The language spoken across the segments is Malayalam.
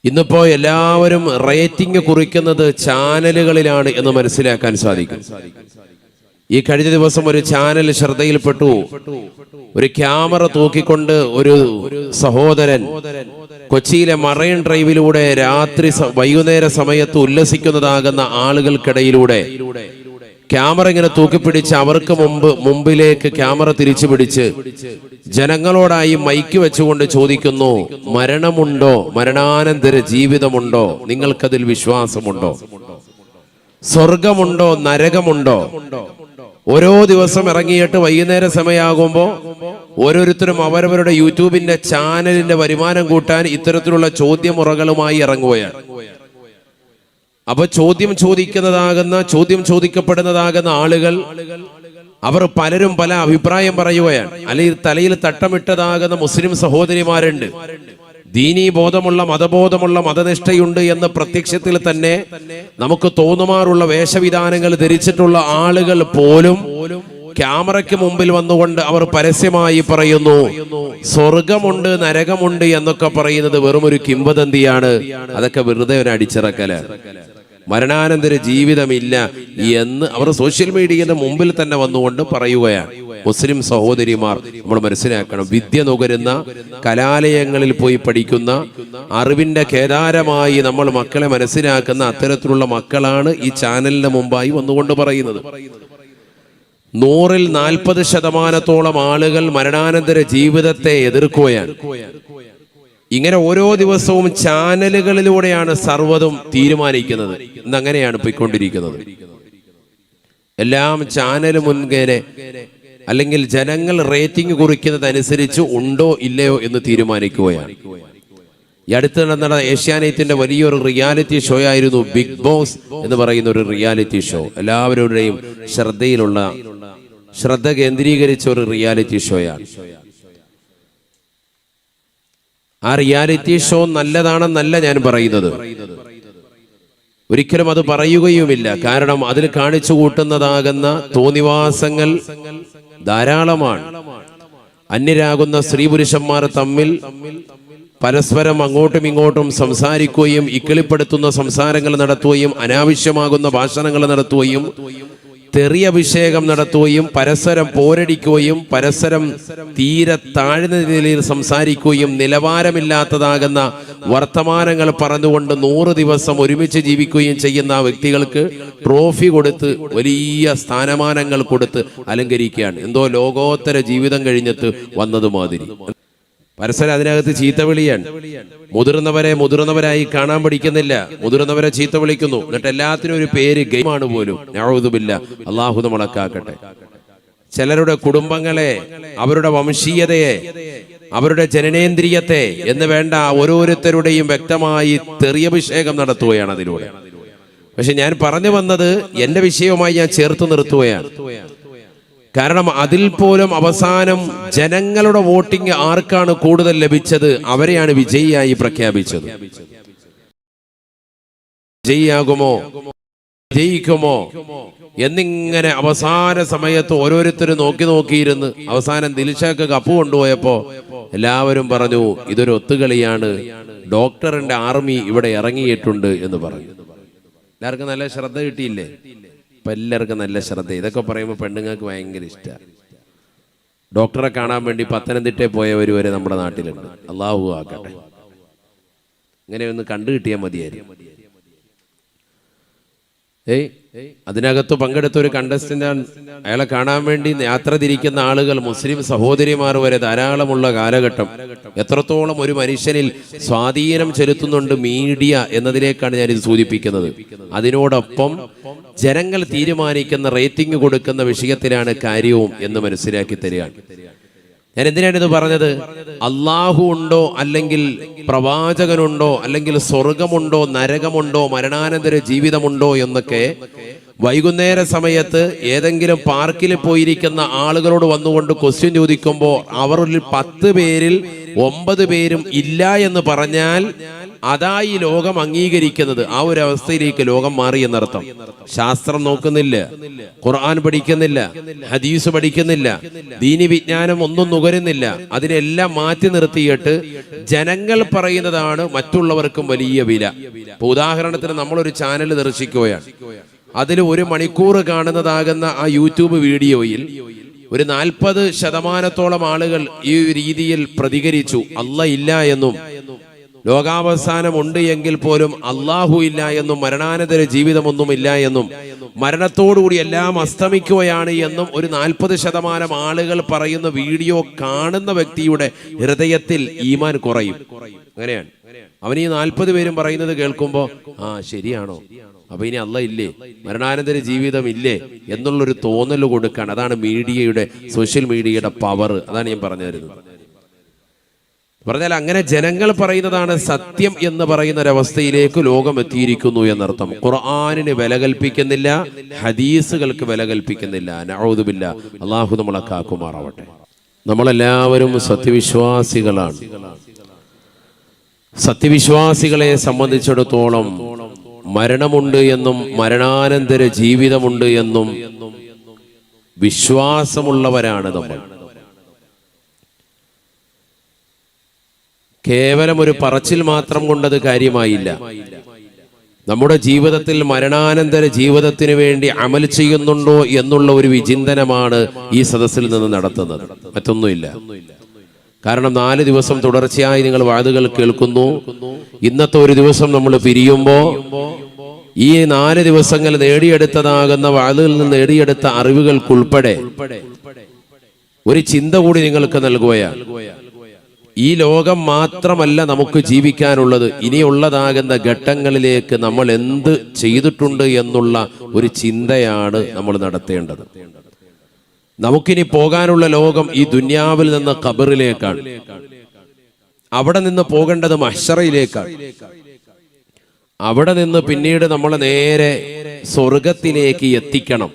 ഇന്നിപ്പോ എല്ലാവരും റേറ്റിംഗ് കുറിക്കുന്നത് ചാനലുകളിലാണ് എന്ന് മനസ്സിലാക്കാൻ സാധിക്കും. ഈ കഴിഞ്ഞ ദിവസം ഒരു ചാനൽ ശ്രദ്ധയിൽപ്പെട്ടു. ഒരു ക്യാമറ തൂക്കിക്കൊണ്ട് ഒരു സഹോദരൻ കൊച്ചിയിലെ മറൈൻ ഡ്രൈവിലൂടെ വൈകുന്നേര സമയത്ത് ഉല്ലസിക്കുന്നതാകുന്ന ആളുകൾക്കിടയിലൂടെ ക്യാമറ ഇങ്ങനെ തൂക്കിപ്പിടിച്ച് അവർക്ക് മുമ്പിലേക്ക് ക്യാമറ തിരിച്ചു പിടിച്ച് ജനങ്ങളോടായി മൈക്ക് വെച്ചുകൊണ്ട് ചോദിക്കുന്നു, മരണമുണ്ടോ, മരണാനന്തര ജീവിതമുണ്ടോ, നിങ്ങൾക്കതിൽ വിശ്വാസമുണ്ടോ, സ്വർഗമുണ്ടോ, നരകമുണ്ടോ? ഓരോ ദിവസം ഇറങ്ങിയിട്ട് വൈകുന്നേര സമയമാകുമ്പോൾ ഓരോരുത്തരും അവരവരുടെ യൂട്യൂബിന്റെ ചാനലിന്റെ വരുമാനം കൂട്ടാൻ ഇത്തരത്തിലുള്ള ചോദ്യമുറകളുമായി ഇറങ്ങുകയാണ്. അപ്പൊ ചോദ്യം ചോദിക്കപ്പെടുന്നതാകുന്ന ആളുകൾ അവർ പലരും പല അഭിപ്രായം പറയുകയാണ്. അല്ലെങ്കിൽ തലയിൽ തട്ടമിട്ടതാകുന്ന മുസ്ലിം സഹോദരിമാരുണ്ട്, ദീനീ ബോധമുള്ള മതബോധമുള്ള മതനിഷ്ഠയുണ്ട് എന്ന് പ്രത്യക്ഷത്തിൽ തന്നെ നമുക്ക് തോന്നുമാറുള്ള വേഷവിധാനങ്ങൾ ധരിച്ചിട്ടുള്ള ആളുകൾ പോലും ക്യാമറയ്ക്ക് മുമ്പിൽ വന്നുകൊണ്ട് അവർ പരസ്യമായി പറയുന്നു സ്വർഗമുണ്ട് നരകമുണ്ട് എന്നൊക്കെ പറയുന്നത് വെറും ഒരു കിംവദന്തിയാണ്, അതൊക്കെ വെറുതെ ഒരു അടിച്ചിറക്കല്, മരണാനന്തര ജീവിതമില്ല എന്ന് അവർ സോഷ്യൽ മീഡിയയുടെ മുമ്പിൽ തന്നെ വന്നുകൊണ്ട് പറയുകയാണ്. മുസ്ലിം സഹോദരിമാർ നമ്മൾ മനസ്സിലാക്കണം, വിദ്യ നുകരുന്ന കലാലയങ്ങളിൽ പോയി പഠിക്കുന്ന അറിവിന്റെ കേദാരമായി നമ്മൾ മക്കളെ മനസ്സിലാക്കുന്ന അത്തരത്തിലുള്ള മക്കളാണ് ഈ ചാനലിന്റെ മുമ്പായി വന്നുകൊണ്ട് പറയുന്നത്. 100-ൽ 40% ആളുകൾ മരണാനന്തര ജീവിതത്തെ എതിർക്കുകയാണ്. ഇങ്ങനെ ഓരോ ദിവസവും ചാനലുകളിലൂടെയാണ് സർവ്വതും തീരുമാനിക്കുന്നത്. ഇന്നങ്ങനെയാണ് പോയിക്കൊണ്ടിരിക്കുന്നത്. എല്ലാം ചാനൽ മുൻകേനെ അല്ലെങ്കിൽ ജനങ്ങൾ റേറ്റിംഗ് കുറിക്കുന്നതനുസരിച്ച് ഉണ്ടോ ഇല്ലയോ എന്ന് തീരുമാനിക്കുകയാണ്. ഈ അടുത്ത് നടന്ന ഏഷ്യാനെറ്റിന്റെ വലിയൊരു റിയാലിറ്റി ഷോ ആയിരുന്നു ബിഗ് ബോസ് എന്ന് പറയുന്ന ഒരു റിയാലിറ്റി ഷോ. എല്ലാവരുടെയും ശ്രദ്ധ കേന്ദ്രീകരിച്ച ഒരു റിയാലിറ്റി ഷോയാണ്. ആ റിയാലിറ്റി ഷോ നല്ലതാണെന്നല്ല ഞാൻ പറയുന്നത്, ഒരിക്കലും അത് പറയുകയുമില്ല. കാരണം അതിൽ കാണിച്ചു കൂട്ടുന്നതാകുന്ന തോന്നിവാസങ്ങൾ ധാരാളമാണ്. അന്യരാകുന്ന സ്ത്രീ പുരുഷന്മാർ തമ്മിൽ പരസ്പരം അങ്ങോട്ടും ഇങ്ങോട്ടും സംസാരിക്കുകയും ഇക്കിളിപ്പെടുത്തുന്ന സംസാരങ്ങൾ നടത്തുകയും അനാവശ്യമാകുന്ന ഭാഷണങ്ങൾ നടത്തുകയും തെറിയഭിഷേകം നടത്തുകയും പരസ്പരം പോരടിക്കുകയും പരസ്പരം തീരെ താഴ്ന്ന നിലയിൽ സംസാരിക്കുകയും നിലവാരമില്ലാത്തതാകുന്ന വർത്തമാനങ്ങൾ പറഞ്ഞുകൊണ്ട് 100 ദിവസം ഒരുമിച്ച് ജീവിക്കുകയും ചെയ്യുന്ന വ്യക്തികൾക്ക് ട്രോഫി കൊടുത്ത് വലിയ സ്ഥാനമാനങ്ങൾ കൊടുത്ത് അലങ്കരിക്കുകയാണ്. എന്തോ ലോകോത്തര ജീവിതം കഴിഞ്ഞിട്ട് വന്നതുമാതിരി പരസ്പരം അതിനകത്ത് ചീത്ത വിളിയാണ്. മുതിർന്നവരായി കാണാൻ പഠിക്കുന്നില്ല, മുതിർന്നവരെ ചീത്ത വിളിക്കുന്നു. എന്നിട്ട് എല്ലാത്തിനും ഒരു പേര് ഗെയിമാണ് പോലും. നഊദുബില്ല, അള്ളാഹു നമ്മളെ കാക്കട്ടെ. ചിലരുടെ കുടുംബങ്ങളെ, അവരുടെ വംശീയതയെ, അവരുടെ ജനനേന്ദ്രിയത്തെ എന്ന് വേണ്ട ഓരോരുത്തരുടെയും വ്യക്തമായി തെറിയഭിഷേകം നടത്തുകയാണ് അതിലൂടെ. പക്ഷെ ഞാൻ പറഞ്ഞു വന്നത് എന്റെ വിഷയവുമായി ഞാൻ ചേർത്ത് നിർത്തുകയാണ്. കാരണം അതിൽ പോലും അവസാനം ജനങ്ങളുടെ വോട്ടിംഗ് ആർക്കാണ് കൂടുതൽ ലഭിച്ചത് അവരെയാണ് വിജയിയായി പ്രഖ്യാപിച്ചത്. വിജയിയാകുമോ, വിജയിക്കുമോ എന്നിങ്ങനെ അവസാന സമയത്ത് ഓരോരുത്തരും നോക്കിയിരുന്ന് അവസാനം ദിൽഷയ്ക്ക് കപ്പ് കൊണ്ടുപോയപ്പോ എല്ലാവരും പറഞ്ഞു ഇതൊരു ഒത്തുകളിയാണ്, ഡോക്ടറിന്റെ ആർമി ഇവിടെ ഇറങ്ങിയിട്ടുണ്ട് എന്ന് പറഞ്ഞു. എല്ലാവർക്കും നല്ല ശ്രദ്ധ കിട്ടിയില്ലേ? ഇപ്പം എല്ലാവർക്കും നല്ല ശ്രദ്ധ. ഇതൊക്കെ പറയുമ്പോൾ പെണ്ണുങ്ങൾക്ക് ഭയങ്കര ഇഷ്ടമാണ്. ഡോക്ടറെ കാണാൻ വേണ്ടി പത്തനംതിട്ടയിൽ പോയവർ വരെ നമ്മുടെ നാട്ടിലുണ്ട്. അള്ളാഹു ആക്കട്ടെ. ഇങ്ങനെ ഒന്ന് കണ്ടു കിട്ടിയാൽ മതിയായിരുന്നു. അതിനകത്ത് പങ്കെടുത്ത ഒരു കണ്ടസ്റ്റന്റാണ്. അയാളെ കാണാൻ വേണ്ടി യാത്ര തിരിക്കുന്ന ആളുകൾ മുസ്ലിം സഹോദരിമാർ വരെ ധാരാളമുള്ള കാലഘട്ടം. എത്രത്തോളം ഒരു മനുഷ്യനിൽ സ്വാധീനം ചെലുത്തുന്നുണ്ട് മീഡിയ എന്നതിലേക്കാണ് ഞാനിത് സൂചിപ്പിക്കുന്നത്. അതിനോടൊപ്പം ജനങ്ങൾ തീരുമാനിക്കുന്ന റേറ്റിംഗ് കൊടുക്കുന്ന വിഷയത്തിലാണ് കാര്യവും എന്ന് മനസ്സിലാക്കി തരികയാണ്. ഞാൻ എന്തിനാണ് ഇത് പറഞ്ഞത്? അള്ളാഹു ഉണ്ടോ, അല്ലെങ്കിൽ പ്രവാചകനുണ്ടോ, അല്ലെങ്കിൽ സ്വർഗമുണ്ടോ, നരകമുണ്ടോ, മരണാനന്തര ജീവിതമുണ്ടോ എന്നൊക്കെ വൈകുന്നേര സമയത്ത് ഏതെങ്കിലും പാർക്കിൽ പോയിരിക്കുന്ന ആളുകളോട് വന്നുകൊണ്ട് ക്വസ്റ്റ്യൻ ചോദിക്കുമ്പോൾ അവരിൽ 10 പേരിൽ 9 പേരും ഇല്ല എന്ന് പറഞ്ഞാൽ അതായി ലോകം അംഗീകരിക്കുന്നത്. ആ ഒരു അവസ്ഥയിലേക്ക് ലോകം മാറി എന്നർത്ഥം. ശാസ്ത്രം നോക്കുന്നില്ല, ഖുർആൻ പഠിക്കുന്നില്ല, ഹദീസ് പഠിക്കുന്നില്ല, ദീനി വിജ്ഞാനം ഒന്നും നുകരുന്നില്ല. അതിനെല്ലാം മാറ്റി നിർത്തിയിട്ട് ജനങ്ങൾ പറയുന്നതാണ് മറ്റുള്ളവർക്കും വലിയ വില. ഇപ്പൊ ഉദാഹരണത്തിന് നമ്മളൊരു ചാനൽ ദർശിക്കുകയാണ്. അതിൽ 1 മണിക്കൂർ കാണുന്നതാകുന്ന ആ യൂട്യൂബ് വീഡിയോയിൽ ഒരു 40% ആളുകൾ ഈ രീതിയിൽ പ്രതികരിച്ചു. അല്ലാഹ് ഇല്ല എന്നും ലോകാവസാനം ഉണ്ട് എങ്കിൽ പോലും അള്ളാഹു ഇല്ല എന്നും മരണാനന്തര ജീവിതമൊന്നുമില്ല എന്നും മരണത്തോടുകൂടി എല്ലാം അസ്തമിക്കുകയാണ് എന്നും ഒരു 40% ആളുകൾ പറയുന്ന വീഡിയോ കാണുന്ന വ്യക്തിയുടെ ഹൃദയത്തിൽ ഈമാൻ കുറയും. അങ്ങനെയാണ്. അവൻ ഈ 40 പേരും പറയുന്നത് കേൾക്കുമ്പോൾ ശരിയാണോ, അപ്പൊ ഇനി അല്ലാഹ് ഇല്ലേ, മരണാനന്തര ജീവിതം ഇല്ലേ എന്നുള്ളൊരു തോന്നൽ കൊടുക്കാൻ. അതാണ് മീഡിയയുടെ, സോഷ്യൽ മീഡിയയുടെ പവർ. അതാണ് ഞാൻ പറഞ്ഞു തരുന്നത്. പറഞ്ഞാൽ അങ്ങനെ ജനങ്ങൾ പറയുന്നതാണ് സത്യം എന്ന് പറയുന്ന ഒരവസ്ഥയിലേക്ക് ലോകം എത്തിയിരിക്കുന്നു എന്നർത്ഥം. ഖുർആനിന് വില കൽപ്പിക്കുന്നില്ല, ഹദീസുകൾക്ക് വില കൽപ്പിക്കുന്നില്ല. നഊദു ബില്ലാഹ്. അല്ലാഹു നമ്മളെ കാക്കുമാറാവട്ടെ. നമ്മളെല്ലാവരും സത്യവിശ്വാസികളാണ്. സത്യവിശ്വാസികളെ സംബന്ധിച്ചിടത്തോളം മരണമുണ്ട് എന്നും മരണാനന്തര ജീവിതമുണ്ട് എന്നും വിശ്വാസമുള്ളവരാണ് നമ്മൾ. കേവലം ഒരു പറച്ചിൽ മാത്രം കൊണ്ടത് കാര്യമായില്ല. നമ്മുടെ ജീവിതത്തിൽ മരണാനന്തര ജീവിതത്തിന് വേണ്ടി അമൽ ചെയ്യുന്നുണ്ടോ എന്നുള്ള ഒരു വിചിന്തനമാണ് ഈ സദസ്സിൽ നിന്ന് നടത്തുന്നത്. മറ്റൊന്നുമില്ല. കാരണം 4 ദിവസം തുടർച്ചയായി നിങ്ങൾ വാതുകൾ കേൾക്കുന്നു. ഇന്നത്തെ ഒരു ദിവസം നമ്മൾ പിരിയുമ്പോൾ ഈ 4 ദിവസങ്ങൾ നേടിയെടുത്തതാകുന്ന വാതുകളിൽ നിന്ന് നേടിയെടുത്ത അറിവുകൾക്കുൾപ്പെടെ ഒരു ചിന്ത കൂടി നിങ്ങൾക്ക് നൽകുകയാണ്. ഈ ലോകം മാത്രമല്ല നമുക്ക് ജീവിക്കാനുള്ളത്. ഇനിയുള്ളതാകുന്ന ഘട്ടങ്ങളിലേക്ക് നമ്മൾ എന്ത് ചെയ്തിട്ടുണ്ട് എന്നുള്ള ഒരു ചിന്തയാണ് നമ്മൾ നടത്തേണ്ടത്. നമുക്കിനി പോകാനുള്ള ലോകം ഈ ദുനിയാവിൽ നിന്ന് ഖബറിലേക്കാണ്. അവിടെ നിന്ന് പോകേണ്ടത് മഹ്ശറയിലേക്കാണ്. അവിടെ നിന്ന് പിന്നീട് നമ്മൾ നേരെ സ്വർഗത്തിലേക്ക് എത്തിക്കണം.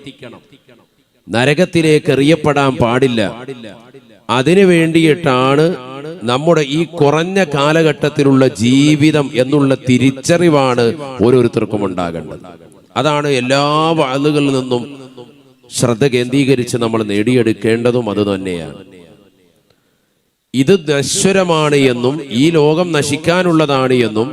നരകത്തിലേക്ക് എറിയപ്പെടാൻ പാടില്ല. അതിനു വേണ്ടിയിട്ടാണ് നമ്മുടെ ഈ കുറഞ്ഞ കാലഘട്ടത്തിലുള്ള ജീവിതം എന്നുള്ള തിരിച്ചറിവാണ് ഓരോരുത്തർക്കും ഉണ്ടാകേണ്ടത്. അതാണ് എല്ലാ വാളുകളിൽ നിന്നും ശ്രദ്ധ കേന്ദ്രീകരിച്ച് നമ്മൾ നേടിയെടുക്കേണ്ടതും അത് തന്നെയാണ്. ഇത് നശ്വരമാണ് എന്നും ഈ ലോകം നശിക്കാനുള്ളതാണ് എന്നും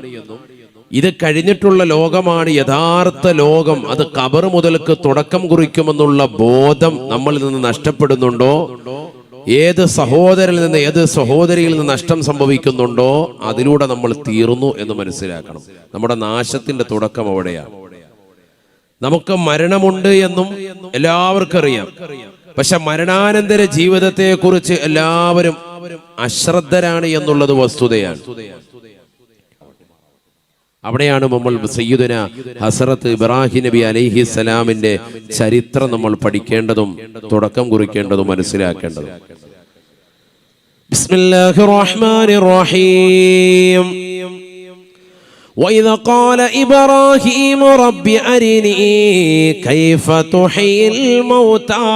ഇത് കഴിഞ്ഞിട്ടുള്ള ലോകമാണ് യഥാർത്ഥ ലോകം, അത് ഖബർ മുതൽക്ക് തുടക്കം കുറിക്കുമെന്നുള്ള ബോധം നമ്മളിൽ നിന്ന് നഷ്ടപ്പെടുന്നുണ്ടോ, ഏത് സഹോദരനിൽ നിന്ന് ഏത് സഹോദരിയിൽ നിന്ന് നഷ്ടം സംഭവിക്കുന്നുണ്ടോ അതിലൂടെ നമ്മൾ തീർന്നു എന്ന് മനസ്സിലാക്കണം. നമ്മുടെ നാശത്തിന്റെ തുടക്കം അവിടെയാണ്. നമുക്ക് മരണമുണ്ട് എന്നും എല്ലാവർക്കും അറിയാം. പക്ഷെ മരണാനന്തര ജീവിതത്തെ കുറിച്ച് എല്ലാവരും അശ്രദ്ധരാണ് എന്നുള്ളത് വസ്തുതയാണ്. അവിടെയാണ് നമ്മൾ സയ്യിദുന ഹസ്രത്ത് ഇബ്രാഹിം നബി അലൈഹിസ്സലാമിന്റെ ചരിത്രം നമ്മൾ പഠിക്കേണ്ടതും തുടക്കം കുറിക്കേണ്ടതും മനസ്സിലാക്കേണ്ടതും. ബിസ്മില്ലാഹിർ റഹ്മാനിർ റഹീം. وإذ قال إبراهيم رب أرني كيف تحيي الموتى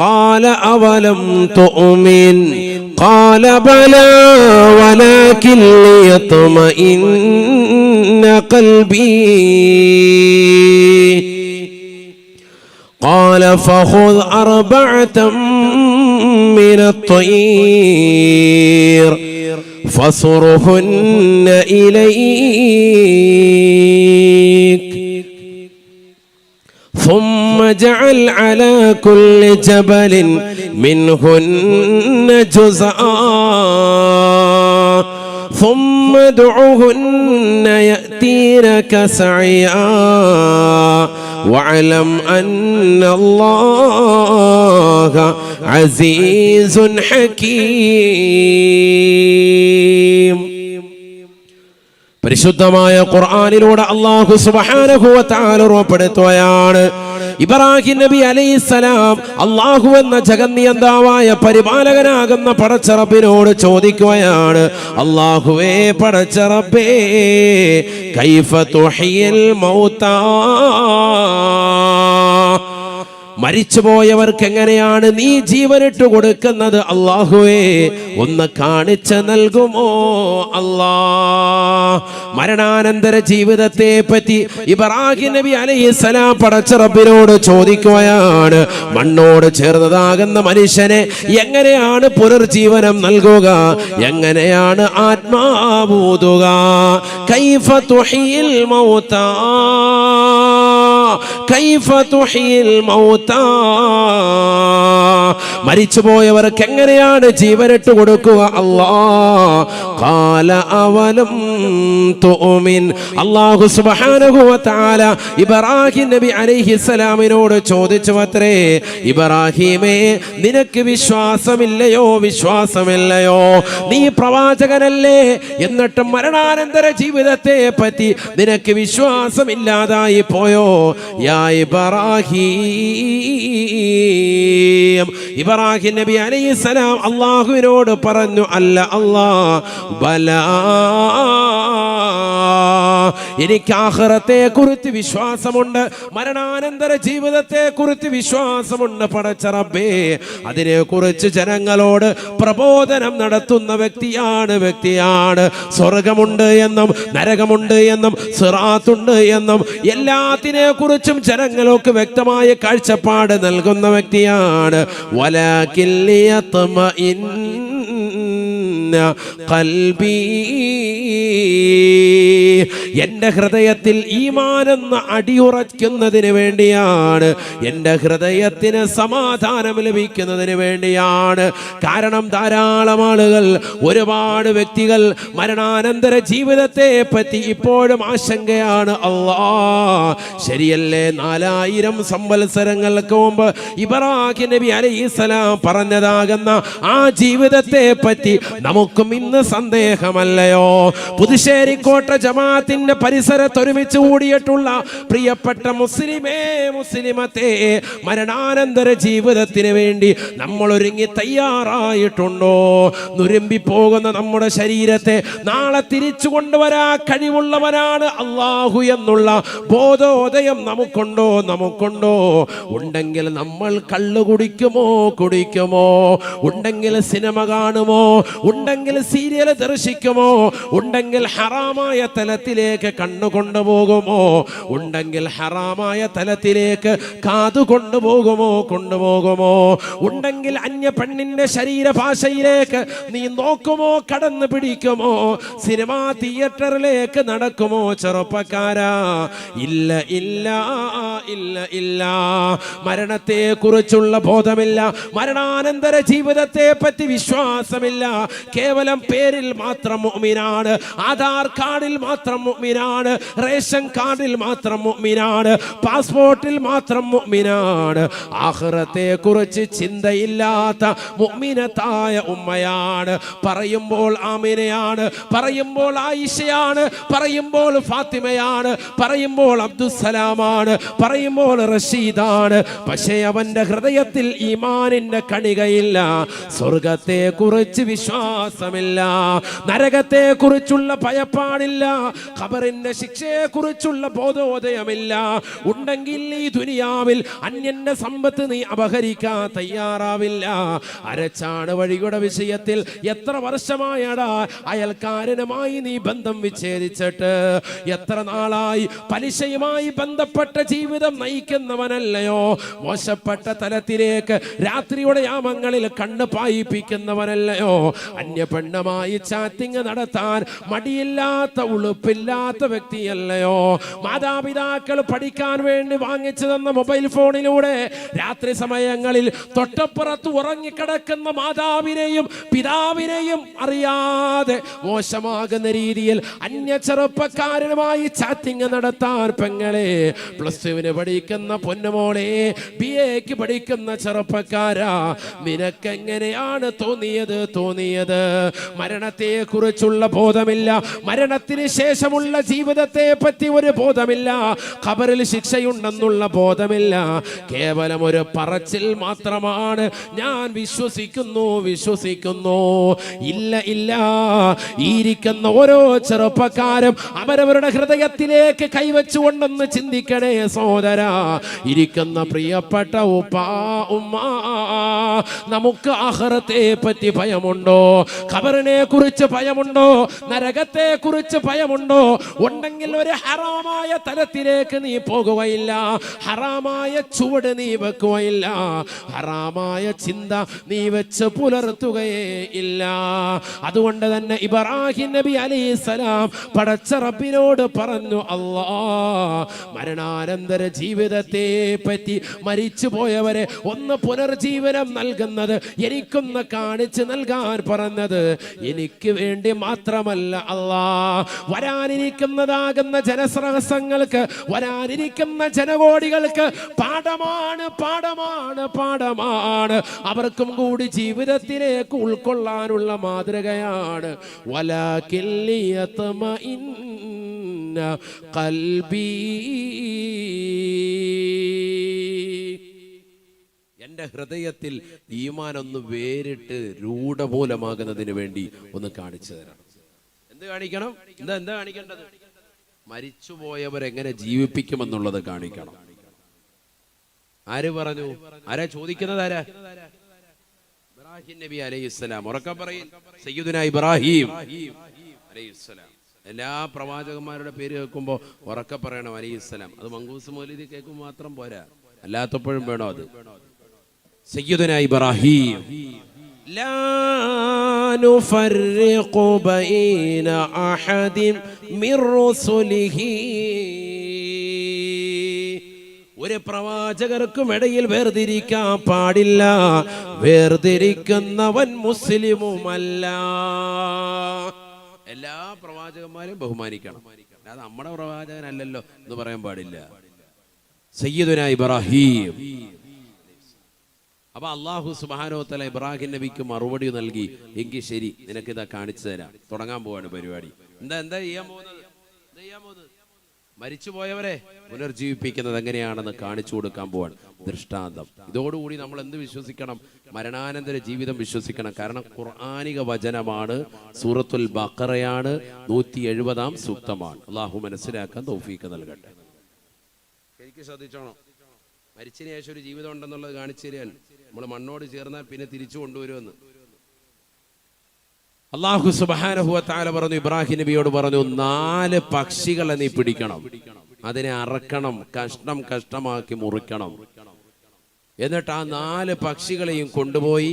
قال أولم تؤمن قال بلى ولكن ليطمئن قلبي قال فخذ 4 من الطير فصرهن إليك ثم اجعل على كل جبل منهن جزءا ثم ادعهن يأتينك سعيا واعلم أن الله عزيز حكيم. പരിശുദ്ധമായ ഖുർആനിലൂടെ അല്ലാഹു സുബ്ഹാനഹു വ തആല ഉറപ്പെടുത്തുകയാണ്, ഇബ്രാഹിം നബി അലൈഹിസ്സലാം അല്ലാഹു എന്ന ജഗന്നിയന്താവായ പരിപാലകനാകുന്ന പടച്ച റബ്ബിനോട് ചോദിക്കുകയാണ്, അല്ലാഹുവേ പടച്ച റബ്ബേ കൈഫ തുഹിയൽ മൗതാ, മരിച്ചുപോയവർക്ക് എങ്ങനെയാണ് നീ ജീവനിട്ട് കൊടുക്കുന്നത് അല്ലാഹുവേ ഒന്ന് കാണിച്ചു നൽകുമോ അല്ലാ. മരണാനന്തര ജീവിതത്തെ പറ്റി ഇബ്രാഹിം നബി അലൈഹിസ്സലാം പടച്ച റബ്ബിനോട് ചോദിക്കുകയാണ്. മണ്ണോട് ചേർന്നതാകുന്ന മനുഷ്യനെ എങ്ങനെയാണ് പുനർജീവനം നൽകുക, എങ്ങനെയാണ് ആത്മാവൂതുക? കൈഫ തുഹിയിൽ മൗതാ കൈഫ തുഹിയിൽ മൗതാ, മരിച്ചുപോയവർക്ക് എങ്ങനെയാണ് ജീവനിട്ട് കൊടുക്കുക അല്ലാ. ഖാല അവലം തുഅ്മിൻ, അല്ലാഹു സുബ്ഹാനഹു വ തആല ഇബ്രാഹിം നബി അലൈഹിസ്സലാമിനോട് ചോദിച്ചുവത്രേ, ഇബ്രാഹിമേ നിനക്ക് വിശ്വാസമില്ലയോ, വിശ്വാസമില്ലയോ? നീ പ്രവാചകനല്ലേ, എന്നിട്ട് മരണാനന്തര ജീവിതത്തെ പറ്റി നിനക്ക് വിശ്വാസമില്ലാതായി പോയോ? യാ ഇബ്രാഹിം, ഇബ്രാഹിം നബി അലൈഹിസ്സലാം അല്ലാഹുവിനോട് പറഞ്ഞു, അല്ല അല്ലാ, ബലാ, എനിക്ക് ആഖിറത്തെ കുറിച്ച് വിശ്വാസമുണ്ട്, മരണാനന്തര ജീവിതത്തെ കുറിച്ച് വിശ്വാസമുണ്ട് പടച്ച റബ്ബേ. അതിനെ കുറിച്ച് ജനങ്ങളോട് പ്രബോധനം നടത്തുന്ന വ്യക്തിയാണ്. സ്വർഗമുണ്ട് എന്നും നരകമുണ്ട് എന്നും സിറാത്തുണ്ട് എന്നും എല്ലാത്തിനെ കുറിച്ചും ജനങ്ങൾക്ക് വ്യക്തമായ കാഴ്ചപ്പാട് നൽകുന്ന വ്യക്തിയാണ്. വലാകിൻ ലിയത്മഇന്ന ഖൽബി, എന്റെ ഹൃദയത്തിൽ ഈമാനെന്ന് അടിയുറയ്ക്കുന്നതിന് വേണ്ടിയാണ്, എന്റെ ഹൃദയത്തിന് സമാധാനം ലഭിക്കുന്നതിന് വേണ്ടിയാണ്. കാരണം ധാരാളം ആളുകൾ, ഒരുപാട് വ്യക്തികൾ മരണാനന്തര ജീവിതത്തെ പറ്റി ഇപ്പോഴും ആശങ്കയാണ്. അല്ലാ, ശരിയല്ലേ? 4000 സംവത്സരങ്ങൾക്ക് മുമ്പ് ഇബ്രാഹിം നബി അലൈഹിസ്സലാം പറഞ്ഞതാകുന്ന ആ ജീവിതത്തെ പറ്റി നമുക്കും ഇന്ന് സന്ദേഹമല്ലയോ? പുതുശ്ശേരിക്കോട്ട ജമാഅത്തിന്റെ പരിസരത്ത് ഒരുമിച്ച് കൂടിയിട്ടുള്ള പ്രിയപ്പെട്ട മുസ്ലിമേ, മുസ്ലിമത്തെ, മരണാനന്തര ജീവിതത്തിന് വേണ്ടി നമ്മൾ ഒരുങ്ങി തയ്യാറായിട്ടുണ്ടോ? നുരുമ്പി പോകുന്ന നമ്മുടെ ശരീരത്തെ നാളെ തിരിച്ചു കൊണ്ടുവരാൻ കഴിവുള്ളവനാണ് അല്ലാഹു എന്നുള്ള ബോധോദയം നമുക്കുണ്ടോ? ഉണ്ടെങ്കിൽ നമ്മൾ കള്ളു കുടിക്കുമോ? ഉണ്ടെങ്കിൽ സിനിമ കാണുമോ? ഉണ്ടെങ്കിൽ സീരിയൽ ദർശിക്കുമോ? ഉണ്ടെങ്കിൽ ഹറാമായ തലത്തിലേക്ക് കണ്ണു കൊണ്ടുപോകുമോ? ഉണ്ടെങ്കിൽ ഹറാമായ തലത്തിലേക്ക് കാതു കൊണ്ടുപോകുമോ? ഉണ്ടെങ്കിൽ അന്യ പെണ്ണിന്റെ ശരീരഭാഷയിലേക്ക് നീ നോക്കുമോ? കടന്നു പിടിക്കുമോ? സിനിമാ തിയേറ്ററിലേക്ക് നടക്കുമോ? ചെറുപ്പക്കാരാ, ഇല്ല ഇല്ല ഇല്ല ഇല്ല. മരണത്തെ കുറിച്ചുള്ള ബോധമില്ല, മരണാനന്തര ജീവിതത്തെ പറ്റി വിശ്വാസമില്ല. കേവലം പേരിൽ മാത്രം മുഅ്മിനാണ്, ആധാർ കാർഡിൽ മാത്രം മുഅ്മിനാണ്, റേഷൻ കാർഡിൽ മാത്രം മുഅ്മിനാണ്, പാസ്പോർട്ടിൽ മാത്രം മുഅ്മിനാണ്. ആഖിറത്തെ കുറിച്ച് ചിന്തയില്ലാത്ത മുഅ്മിനത്തായ ഉമ്മയാണ്. പറയുമ്പോൾ ആമിനയാണ്, പറയുമ്പോൾ ആയിഷയാണ്, പറയുമ്പോൾ ഫാത്തിമയാണ്, പറയുമ്പോൾ അബ്ദുസ്സലാമാണ്, പറയുമ്പോൾ റഷീദാണ്. പക്ഷേ അവന്റെ ഹൃദയത്തിൽ ഈമാനിന്റെ കണികയില്ല, സ്വർഗത്തെ കുറിച്ച് വിശ്വാസമില്ല, നരകത്തെ കുറിച്ചുള്ള ഭയപ്പാടില്ല, ഖബറിന്റെ ശിക്ഷയെ കുറിച്ചുള്ള ബോധോദയമില്ല. ഉണ്ടെങ്കിൽ ഈ ദുനിയാവിൽ അന്യന്റെ സമ്പത്ത് നീ അപഹരിക്കാൻ തയ്യാറാവില്ല. അരച്ചാണ് വഴിയുടെ വിഷയത്തിൽ എത്ര വർഷമായടാ അയൽക്കാരനുമായി നീ ബന്ധം വിച്ഛേദിച്ചിട്ട്? എത്ര നാളായി പലിശയുമായി ബന്ധപ്പെട്ട ജീവിതം നയിക്കുന്നവനല്ലയോ? മോശപ്പെട്ട തലത്തിലേക്ക് രാത്രിയുടെ യാമങ്ങളിൽ കണ്ണ് പായിപ്പിക്കുന്നവനല്ലയോ? അന്യ പെണ്ണുമായി ചാറ്റിംഗ് നടത്താൻ മടിയില്ലാത്ത ഉളുപ്പില്ലാത്ത വ്യക്തിയല്ലയോ? മാതാപിതാക്കൾ പഠിക്കാൻ വേണ്ടി വാങ്ങിച്ചു തന്ന മൊബൈൽ ഫോണിലൂടെ രാത്രി സമയങ്ങളിൽ തൊട്ടപ്പുറത്ത് ഉറങ്ങിക്കിടക്കുന്ന മാതാവിനെയും പിതാവിനെയും അറിയാതെ മോശമാകുന്ന രീതിയിൽ അന്യ ചെറുപ്പക്കാരനുമായി ചാറ്റിംഗ് നടത്താൻ പെങ്ങളെ, +2 പഠിക്കുന്ന പൊന്നുമോളെ, BA പഠിക്കുന്ന ചെറുപ്പക്കാരാ, നിനക്കെങ്ങനെയാണ് തോന്നിയത്? മരണത്തെ കുറിച്ചുള്ള ബോധമില്ല, മരണത്തിന് ശേഷമുള്ള ജീവിതത്തെ പറ്റി ഒരു ബോധമില്ല, ഖബറിൽ ശിക്ഷയുണ്ടെന്നുള്ള ബോധമില്ല. കേവലം ഒരു പറച്ചിൽ മാത്രമാണ്, ഞാൻ വിശ്വസിക്കുന്നു. ഇല്ല ഇല്ല, ഇരിക്കുന്ന ഓരോ ചെറുപ്പക്കാരും അവരവരുടെ ഹൃദയത്തിലേക്ക് കൈവച്ചുകൊണ്ടെന്ന് ചിന്തിക്കണേ സഹോദരാ. ഇരിക്കുന്ന പ്രിയപ്പെട്ട ഉപ്പാ ഉമ്മ, നമുക്ക് ആഖിറത്തെ പറ്റി ഭയമുണ്ടോ? ഖബറിനെ കുറിച്ച് ഭയമുണ്ടോ? നരകത്തെ കുറിച്ച് ഭയമുണ്ടോ? ഉണ്ടെങ്കിൽ ഒരു ഹറാമായ തലത്തിലേക്ക് നീ പോകുകയില്ല, ഹറാമായ ചുവട് നീ വെക്കുകയില്ല, ഹറാമായ ചിന്ത നീ വെച്ച് പുലർത്തുകയേ ഇല്ല. അതുകൊണ്ട് തന്നെ ഇബ്രാഹിം നബി അലൈഹിസ്സലാം പടച്ച റബ്ബിനോട് പറഞ്ഞു, അല്ലാ, മരണാനന്തര ജീവിതത്തെ പറ്റി, മരിച്ചു പോയവരെ ഒന്ന് പുനർജീവനം നൽകുന്നത് എനിക്കൊന്ന് കാണിച്ചു നൽകാൻ പറഞ്ഞത് എനിക്ക് വേണ്ടി മാത്രമല്ല അല്ലാ, വരാനിരിക്കുന്നതാകുന്ന ജനസഹസ്രങ്ങൾക്ക്, വരാനിരിക്കുന്ന ജനകോടികൾക്ക് പാഠമാണ്, പാഠമാണ്, പാഠമാണ്. അവർക്കും കൂടി ജീവിതത്തിലേക്ക് ഉൾക്കൊള്ളാനുള്ള മാതൃകയാണ്. വലാകിൻ ലിയത്മഇന്ന ഖൽബി, എന്റെ ഹൃദയത്തിൽ ഈമാൻ ഒന്ന് വേറിട്ട് രൂഢമൂലമാകുന്നതിന് വേണ്ടി ഒന്ന് കാണിച്ചു തരണം. എന്ത് കാണിക്കണം? എന്താ കാണിക്കേണ്ടത്? മരിച്ചുപോയവരെങ്ങനെ ജീവിപ്പിക്കുമെന്നുള്ളത് കാണിക്കണം. ആര് പറഞ്ഞു? ആരാ ചോദിക്കുന്നത്? ആരാ? ഇബ്രാഹിം നബി അലൈഹിസ്സലാം. ഉറക്കം പറയും, സയ്യിദുനാ ഇബ്രാഹിം അലൈഹിസ്സലാം. എല്ലാ പ്രവാചകന്മാരുടെ പേര് കേൾക്കുമ്പോൾ ഉറക്കം പറയണം അലൈഹിസ്സലാം. അത് മങ്കൂസ് മൗലിദി കേൾക്കുമ്പോൾ മാത്രം പോരാ, അല്ലാത്തപ്പോഴും വേണോ അത്. സയ്യിദുനാ ഇബ്രാഹിം, ലാ നുഫർരിഖു ബൈന അഹദിൻ മിർ റുസുലിഹി, ഒരു പ്രവാചകർക്കും ഇടയിൽ വേർതിരിക്കാൻ പാടില്ല, വേർതിരിക്കുന്നവൻ മുസ്ലിമുമല്ല. എല്ലാ പ്രവാചകന്മാരും ബഹുമാനിക്കണം, അല്ലാതെ നമ്മുടെ പ്രവാചകനല്ലല്ലോ എന്ന് പറയാൻ പാടില്ല. സയ്യിദുനാ ഇബ്രാഹിം. അപ്പൊ അല്ലാഹു സുബ്ഹാനഹു വ തആല ഇബ്രാഹിം നബിക്ക് മറുപടി നൽകി, എങ്കിൽ ശരി, നിനക്കിതാ കാണിച്ചു തരാം, തുടങ്ങാൻ പോവാണ് പരിപാടി. എന്താ ചെയ്യാൻ പോകുന്നത്? മരിച്ചുപോയവരെ പുനർജീവിപ്പിക്കുന്നത് എങ്ങനെയാണെന്ന് കാണിച്ചു കൊടുക്കാൻ പോവാണ്. ദൃഷ്ടാന്തം. ഇതോടുകൂടി നമ്മൾ എന്ത് വിശ്വസിക്കണം? മരണാനന്തര ജീവിതം വിശ്വസിക്കണം. കാരണം ഖുർആനിക വചനമാണ്, സൂറത്തുൽ ബഖറയാണ്, 170-ാം സൂക്തമാണ്. അള്ളാഹു മനസ്സിലാക്കാൻ തൗഫീഖ് നൽകട്ടെ. ശരിക്കും ശ്രദ്ധിച്ചോണം. മരിച്ചതിന് ശേഷം ഒരു ജീവിതം ഉണ്ടെന്നുള്ളത് കാണിച്ചു തരാൻ. നമ്മൾ മണ്ണോട് ചേർന്നാൽ പിന്നെ തിരിച്ചു കൊണ്ടുവരുമെന്ന് അല്ലാഹു സുബ്ഹാനഹു വ തആല പറഞ്ഞു. ഇബ്രാഹിം നബിയോട് പറഞ്ഞു, 4 പക്ഷികളെ നീ പിടിക്കണം, അതിനെ അറക്കണം, കഷ്ണം കഷ്ണമാക്കി മുറിക്കണം. എന്നിട്ട് ആ 4 പക്ഷികളെയും കൊണ്ടുപോയി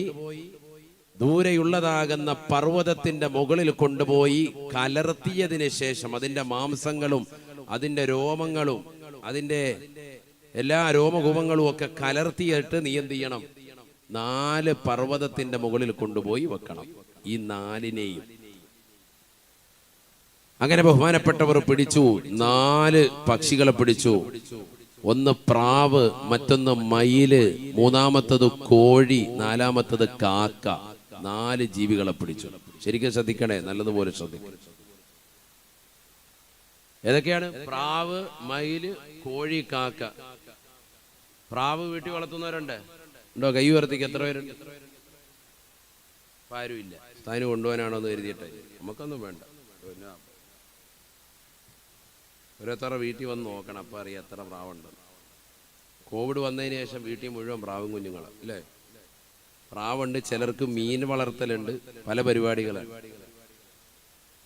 ദൂരെയുള്ളതാകുന്ന പർവ്വതത്തിന്റെ മുകളിൽ കൊണ്ടുപോയി കലർത്തിയതിന് ശേഷം അതിന്റെ മാംസങ്ങളും അതിന്റെ രോമങ്ങളും അതിന്റെ എല്ലാ രോമകൂപങ്ങളും ഒക്കെ കലർത്തിയിട്ട് നീ എന്ത് ചെയ്യണം? 4 പർവ്വതത്തിന്റെ മുകളിൽ കൊണ്ടുപോയി വെക്കണം. ഈ 4നെയും അങ്ങനെ ബഹുമാനപ്പെട്ടവർ പിടിച്ചു. 4 പക്ഷികളെ പിടിച്ചു. ഒന്ന് പ്രാവ്, മറ്റൊന്ന് മയില്, മൂന്നാമത്തത് കോഴി, നാലാമത്തത് കാക്ക. 4 ജീവികളെ പിടിച്ചു. ശരിക്കും ശ്രദ്ധിക്കണേ, നല്ലതുപോലെ ശ്രദ്ധിക്കണം. ഏതൊക്കെയാണ്? പ്രാവ്, മയില്, കോഴി, കാക്ക. പ്രാവ് വീട്ടിൽ വളർത്തുന്നവരുണ്ട്? ഉണ്ടോ? കൈ ഉയർത്തിക്ക്. എത്ര പേരുണ്ട്? ആരുമില്ല. സ്ഥാനം കൊണ്ടുപോകാനാണോ എന്ന് കരുതിയിട്ടെ? നമുക്കൊന്നും വേണ്ട. ഓരോരുത്തർ വീട്ടിൽ വന്ന് നോക്കണം, അപ്പം അറിയാം എത്ര പ്രാവുണ്ട്. കോവിഡ് വന്നതിന് ശേഷം വീട്ടിൽ മുഴുവൻ പ്രാവും കുഞ്ഞുങ്ങളാണ്, അല്ലേ? പ്രാവുണ്ട്, ചിലർക്ക് മീൻ വളർത്തലുണ്ട്, പല പരിപാടികളാണ്.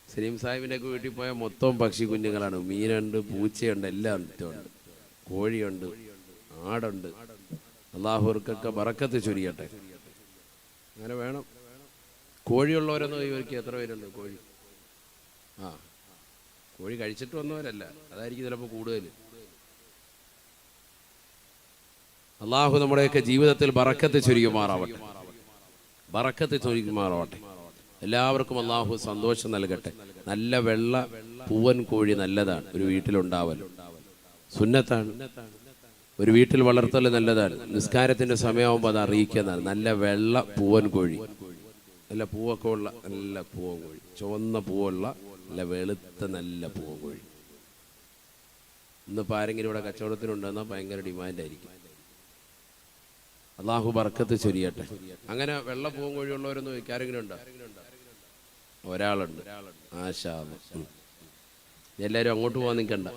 സലീം സാഹിബിൻ്റെ ഒക്കെ വീട്ടിൽ പോയാൽ മൊത്തം പക്ഷി കുഞ്ഞുങ്ങളാണ്. മീനുണ്ട്, പൂച്ചയുണ്ട്, എല്ലാം ഉണ്ട്, കോഴിയുണ്ട്, ആടുണ്ട്. അള്ളാഹുവർക്കൊക്കെ ബറക്കത്ത് ചൊരിയട്ടെ. അങ്ങനെ വേണം. കോഴിയുള്ളവരൊന്നും ഇവർക്ക് എത്ര പേരുണ്ട്? കോഴി കോഴി കഴിച്ചിട്ട് വന്നവരല്ല, അതായിരിക്കും ചിലപ്പോൾ കൂടുതൽ. അള്ളാഹു നമ്മുടെയൊക്കെ ജീവിതത്തിൽ ബറക്കത്ത് ചൊരിയുമാറാവട്ടെ, ബറക്കത്ത് ചൊരിയുമാറാവട്ടെ. എല്ലാവർക്കും അള്ളാഹു സന്തോഷം നൽകട്ടെ. നല്ല വെള്ള പൂവൻ കോഴി നല്ലതാണ്, ഒരു വീട്ടിലുണ്ടാവൽ സുന്നത്താണ്. ഒരു വീട്ടിൽ വളർത്തൽ നല്ലതാണ്. നിസ്കാരത്തിന്റെ സമയമാകുമ്പോൾ അത് അറിയിക്കുന്നതാണ്. നല്ല വെള്ള പൂവൻ കോഴി നല്ല പൂവൊക്കെ ഉള്ള നല്ല പൂവൻ കോഴി, ചുവന്ന പൂവുള്ള നല്ല വെളുത്ത നല്ല പൂവൻ കോഴി. ഇന്നിപ്പോൾ ആരെങ്കിലും ഇവിടെ കച്ചവടത്തിനുണ്ടെന്നാൽ ഭയങ്കര ഡിമാൻഡായിരിക്കും. അള്ളാഹു ബർക്കത്ത് ചൊരിയട്ടെ. അങ്ങനെ വെള്ള പൂവൻ കോഴി ഉള്ളവരൊന്നും ആരെങ്കിലും ഉണ്ടോ? ഒരാളുണ്ട്. ആശാ. എല്ലാവരും അങ്ങോട്ട് പോകാൻ നിൽക്കണ്ട.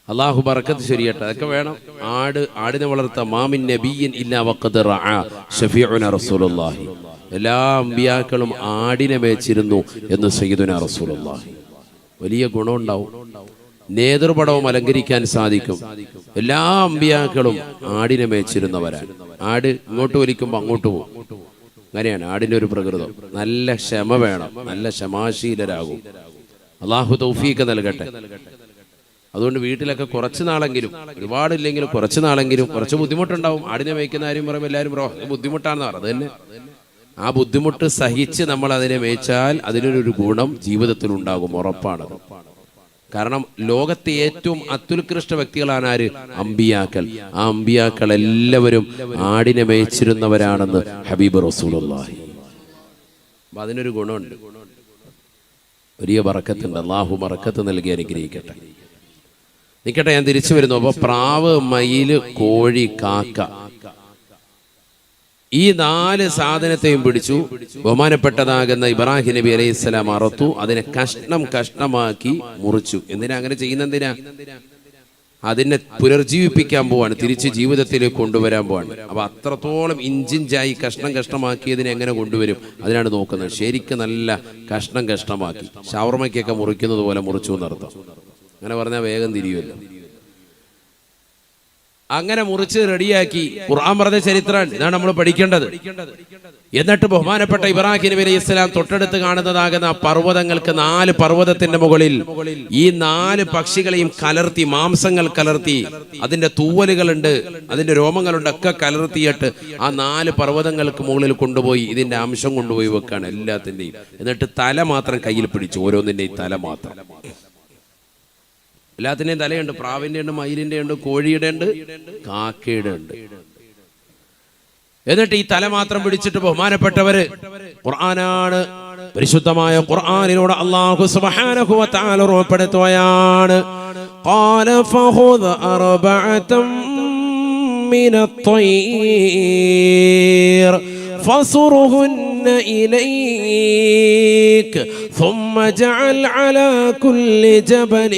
അള്ളാഹു ബർക്കത്ത് ചൊരിയട്ടെ. അതൊക്കെ വേണം. ആടിനെ വളർത്താം. മാമിൻ നബിയ്യിൻ ഇല്ലാ വഖദ് റഅ ശഫീഉന റസൂലുള്ളാഹി. എല്ലാ അമ്പിയാക്കളും ആടിനെ മേച്ചിരുന്നു എന്ന് സയ്യിദുനാ റസൂലുള്ളാഹി. വലിയ ഗുണമുണ്ടാവും. നേതൃപടവും അലങ്കരിക്കാൻ സാധിക്കും. എല്ലാ അമ്പിയാക്കളും ആടിനെ മേച്ചിരുന്നവരാണ്. ആട് ഇങ്ങോട്ട് വലിക്കുമ്പോൾ അങ്ങോട്ട് പോകും. അങ്ങനെയാണ് ആടിൻ്റെ ഒരു പ്രകൃതം. നല്ല ക്ഷമ വേണം. നല്ല ക്ഷമാശീലരാകും. അള്ളാഹു തൗഫീഖ് നൽകട്ടെ. അതുകൊണ്ട് വീട്ടിലൊക്കെ കുറച്ച് നാളെങ്കിലും, ഒരുപാടില്ലെങ്കിലും കുറച്ച് നാളെങ്കിലും കുറച്ച് ബുദ്ധിമുട്ടുണ്ടാവും. ആടിനെ മേയ്ക്കുന്ന കാര്യം പറയുമ്പോൾ എല്ലാവരും ബുദ്ധിമുട്ടാണെന്ന് പറയുന്നത് തന്നെ. ആ ബുദ്ധിമുട്ട് സഹിച്ച് നമ്മൾ അതിനെ മേച്ചാൽ അതിനൊരു ഗുണം ജീവിതത്തിൽ ഉണ്ടാകും, ഉറപ്പാണത്. കാരണം ലോകത്തെ ഏറ്റവും അത്യുത്കൃഷ്ട വ്യക്തികളാണ് ആര്? അമ്പിയാക്കൾ. ആ അമ്പിയാക്കൾ എല്ലാവരും ആടിനെ മേച്ചിരുന്നവരാണെന്ന് ഹബീബ് റസൂലുള്ളാഹി. അപ്പൊ അതിനൊരു ഗുണമുണ്ട്, വലിയ ബറക്കത്തുണ്ട്. അല്ലാഹു ബറക്കത്ത് നൽകി അനുഗ്രഹിക്കട്ടെ. നിൽക്കട്ടെ, ഞാൻ തിരിച്ചു വരുന്നു. അപ്പൊ പ്രാവ്, മയില്, കോഴി, കാക്ക, ഈ 4 സാധനത്തെയും പിടിച്ചു ബഹുമാനപ്പെട്ടതാകുന്ന ഇബ്രാഹിം നബി അലൈഹിസ്സലാം അറുത്തു. അതിനെ കഷ്ണമാക്കി മുറിച്ചു. എന്തിനാ അങ്ങനെ ചെയ്യുന്ന? എന്തിനാ? അതിനെ പുനർജീവിപ്പിക്കാൻ പോവാണ്, തിരിച്ച് ജീവിതത്തിലേക്ക് കൊണ്ടുവരാൻ പോവാണ്. അപ്പൊ അത്രത്തോളം ഇഞ്ചിഞ്ചായി കഷ്ണമാക്കിയതിനെ എങ്ങനെ കൊണ്ടുവരും, അതിനാണ് നോക്കുന്നത്. ശരിക്കും നല്ല കഷ്ണമാക്കി ഷവർമയ്ക്കൊക്കെ മുറിക്കുന്നത് പോലെ മുറിച്ചു എന്നർത്ഥം. അങ്ങനെ പറഞ്ഞാൽ വേഗം തിരിയുമല്ലോ. അങ്ങനെ മുറിച്ച് റെഡിയാക്കി. ഖുർആൻ പറഞ്ഞ ചരിത്രമാണ്, ഇതാണ് നമ്മൾ പഠിക്കേണ്ടത്. എന്നിട്ട് ബഹുമാനപ്പെട്ട ഇബ്രാഹിം നബി അലൈഹി ഇസ്ലാം തൊട്ടടുത്ത് കാണുന്നതാകുന്ന പർവ്വതങ്ങൾക്ക് 4 പർവ്വതത്തിന്റെ മുകളിൽ ഈ 4 പക്ഷികളെയും കലർത്തി, മാംസങ്ങൾ കലർത്തി, അതിന്റെ തൂവലുകളുണ്ട്, അതിന്റെ രോമങ്ങളുണ്ട്, ഒക്കെ കലർത്തിയിട്ട് ആ 4 പർവ്വതങ്ങൾക്ക് മുകളിൽ കൊണ്ടുപോയി ഇതിന്റെ അംശം കൊണ്ടുപോയി വെക്കാണ് എല്ലാത്തിന്റെയും. എന്നിട്ട് തല മാത്രം കയ്യിൽ പിടിച്ചു, ഓരോന്നിന്റെയും തല മാത്രം. എല്ലാത്തിൻ്റെയും തലയുണ്ട്. പ്രാവിൻ്റെ ഉണ്ട്, മയിലിൻ്റെ ഉണ്ട്, കോഴിയുടെ ഉണ്ട്, കാക്കയുടെ ഉണ്ട്. എന്നിട്ട് ഈ തല മാത്രം പിടിച്ചിട്ട് ബഹുമാനപ്പെട്ടവര്, ഖുർആനാണ്, പരിശുദ്ധമായ ഖുർആനിലൂടെ അല്ലാഹു സുബ്ഹാനഹു വ തആല ഉറപ്പെടുത്തുകയാണ്. ഖാല ഫഖുദ് അർബഅതം മിനത്ത്-ത്വയ്ർ فصرهن إليك ثم اجعل على كل جبل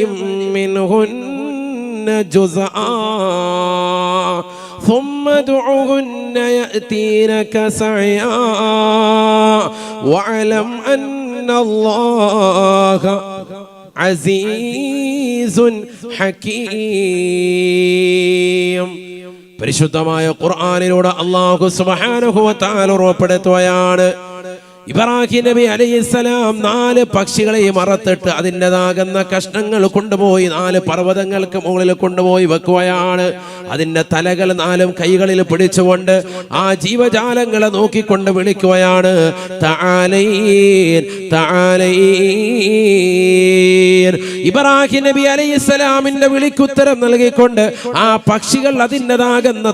منهن جزءا ثم ادعهن يأتينك سعيا واعلم أن الله عزيز حكيم. പരിശുദ്ധമായ ഖുർആനിലൂടെ അല്ലാഹു സുബ്ഹാനഹു വ തആല ഉറപ്പെടുത്തുകയാണ്. ഇബ്രാഹിം നബി അലൈഹിസ്സലാം 4 പക്ഷികളെയും അറുത്തിട്ട് അതിൻ്റെതാകുന്ന കഷ്ണങ്ങൾ കൊണ്ടുപോയി 4 പർവ്വതങ്ങൾക്ക് മുകളിൽ കൊണ്ടുപോയി വെക്കുകയാണ്. അതിൻ്റെ തലകൾ 4 കൈകളിൽ പിടിച്ചുകൊണ്ട് ആ ജീവജാലങ്ങളെ നോക്കിക്കൊണ്ട് വിളിക്കുകയാണ്, തആലൈൻ തആലൈൻ. ഇബ്രാഹിം നബി അലൈഹിസ്സലാമിന്റെ വിളിക്കുത്തരം നൽകിക്കൊണ്ട് ആ പക്ഷികൾ അതിൻ്റെതാകുന്ന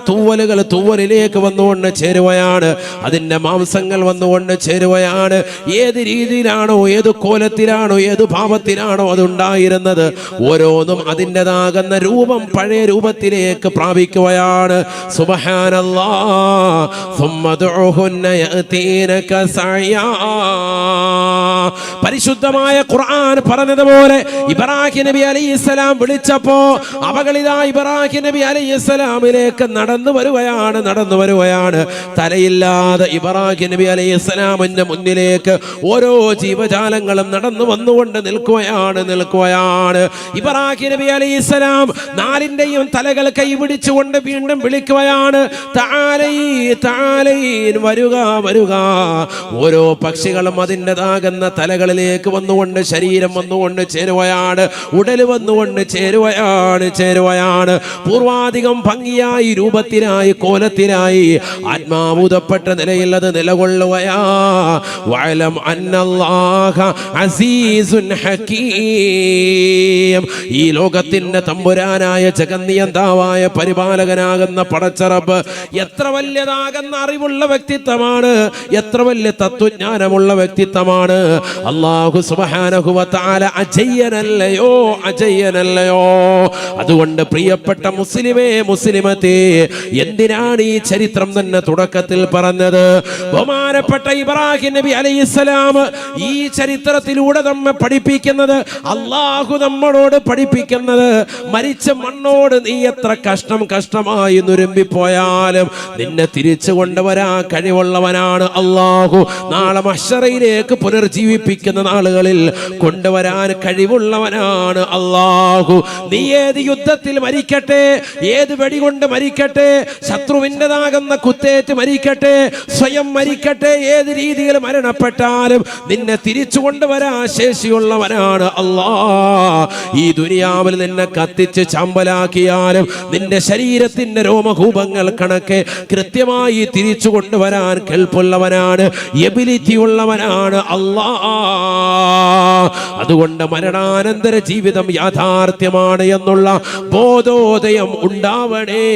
തൂവലിലേക്ക് വന്നുകൊണ്ട് ചേരുകയാണ്. അതിൻ്റെ മാംസങ്ങൾ വന്നുകൊണ്ട് ചേരുക. ഏത് രീതിയിലാണോ, ഏത് കോലത്തിലാണോ, ഏത് ഭാവത്തിലാണോ അതുണ്ടായിരുന്നത്, ഓരോന്നും അതിൻ്റെതാകുന്ന രൂപം പഴയ രൂപത്തിലേക്ക് പ്രാപിക്കുകയാണ്. സുബ്ഹാനല്ലാഹ്. പരിശുദ്ധമായ ഖുർആൻ പറഞ്ഞതുപോലെ ഇബ്രാഹിം നബി അലൈഹിസ്സലാം വിളിച്ചപ്പോ അവകളിതാ ഇബ്രാഹിം നബി അലൈഹിസ്സലാമിലേക്ക് നടന്നു വരുകയാണ്. തലയില്ലാതെ ഇബ്രാഹിം നബി അലൈഹിസ്സലാമിന്റെ മുന്നിലേക്ക് ഓരോ ജീവജാലങ്ങളും നടന്നു വന്നുകൊണ്ട് നിൽക്കുകയാണ്. ഇബ്രാഹിം നബി അലൈഹിസ്സലാം 4ന്റെയും തലകൾ കൈപിടിച്ചുകൊണ്ട് വീണ്ടും വിളിക്കുകയാണ്, തആലൈൻ വരുക. ഓരോ പക്ഷികളും അതിൻ്റെതാകുന്ന തലകളിൽ സ്ഥലങ്ങളിലേക്ക് വന്നുകൊണ്ട് ശരീരം വന്നുകൊണ്ട് ചേരുവയാണ്, ഉടൽ വന്നുകൊണ്ട് ചേരുവയാണ്. പൂർവാധികം ഭംഗിയായി, രൂപത്തിലായി, കോലത്തിലായി, ആത്മാവുതപ്പെട്ട നിലയിൽ അത് നിലകൊള്ളുകയാ. വഅലം അന്നല്ലാഹ അസീസുൻ ഹകീം. ഈ ലോകത്തിന്റെ തമ്പുരാനായ ജഗന്നിയന്താവായ പരിപാലകനാകുന്ന പടച്ചറബ് എത്ര വലിയതാകുന്ന അറിവുള്ള വ്യക്തിത്വമാണ്, എത്ര വലിയ തത്വജ്ഞാനമുള്ള വ്യക്തിത്വമാണ്. അല്ലാഹു സുബ്ഹാനഹു വ തആല അജയ്യനല്ലയോ. അതുകൊണ്ട് പ്രിയപ്പെട്ട മുസ്ലിമേ, മുസ്ലിമത്തേ, എന്തിനാണ് ഈ ചരിത്രം തന്നെ തുടക്കത്തിൽ പറഞ്ഞത്? ബഹുമാനപ്പെട്ട ഇബ്രാഹിം നബി അലൈഹിസ്സലാം ഈ ചരിത്രത്തിലൂടെ നമ്മെ പഠിപ്പിക്കുന്നത്, അല്ലാഹു നമ്മളോട് പഠിപ്പിക്കുന്നത്, മരിച്ച മണ്ണോട് നീ എത്ര കഷ്ടമായി നുരുമ്പിപ്പോയാലും നിന്നെ തിരിച്ചു കൊണ്ടുവരാൻ കഴിവുള്ളവനാണ് അല്ലാഹു. നാളെ മഹ്ശറയിലേക്ക് പുനർജീവിപ്പിക്കുന്ന നാളുകളിൽ കൊണ്ടുവരാൻ കഴിവുള്ളവനാണ് അല്ലാഹു. നീ ഏത് യുദ്ധത്തിൽ മരിക്കട്ടെ, ഏത് വെടികൊണ്ട് മരിക്കട്ടെ, ശത്രുവിൻ്റെതാകുന്ന കുത്തേറ്റ് മരിക്കട്ടെ, സ്വയം മരിക്കട്ടെ, ഏത് രീതിയിൽ മരണപ്പെട്ടാലും നിന്നെ തിരിച്ചു കൊണ്ടുവരാൻ ശേഷിയുള്ളവനാണ് അല്ലാഹ്. ഈ ദുനിയാവിൽ നിന്നെ കത്തിച്ച് ചാമ്പലാക്കിയാലും നിന്റെ ശരീരത്തിന്റെ രോമകൂപങ്ങൾ കണക്കെ കൃത്യമായി തിരിച്ചു കൊണ്ടുവരാൻ കെൽപ്പുള്ളവനാണ്, എബിലിറ്റി ഉള്ളവനാണ് അല്ലാഹ്. അതുകൊണ്ട് മരണാനന്തര ജീവിതം യാഥാർത്ഥ്യമാണ് എന്നുള്ള ബോധോദയം ഉണ്ടാവണേ.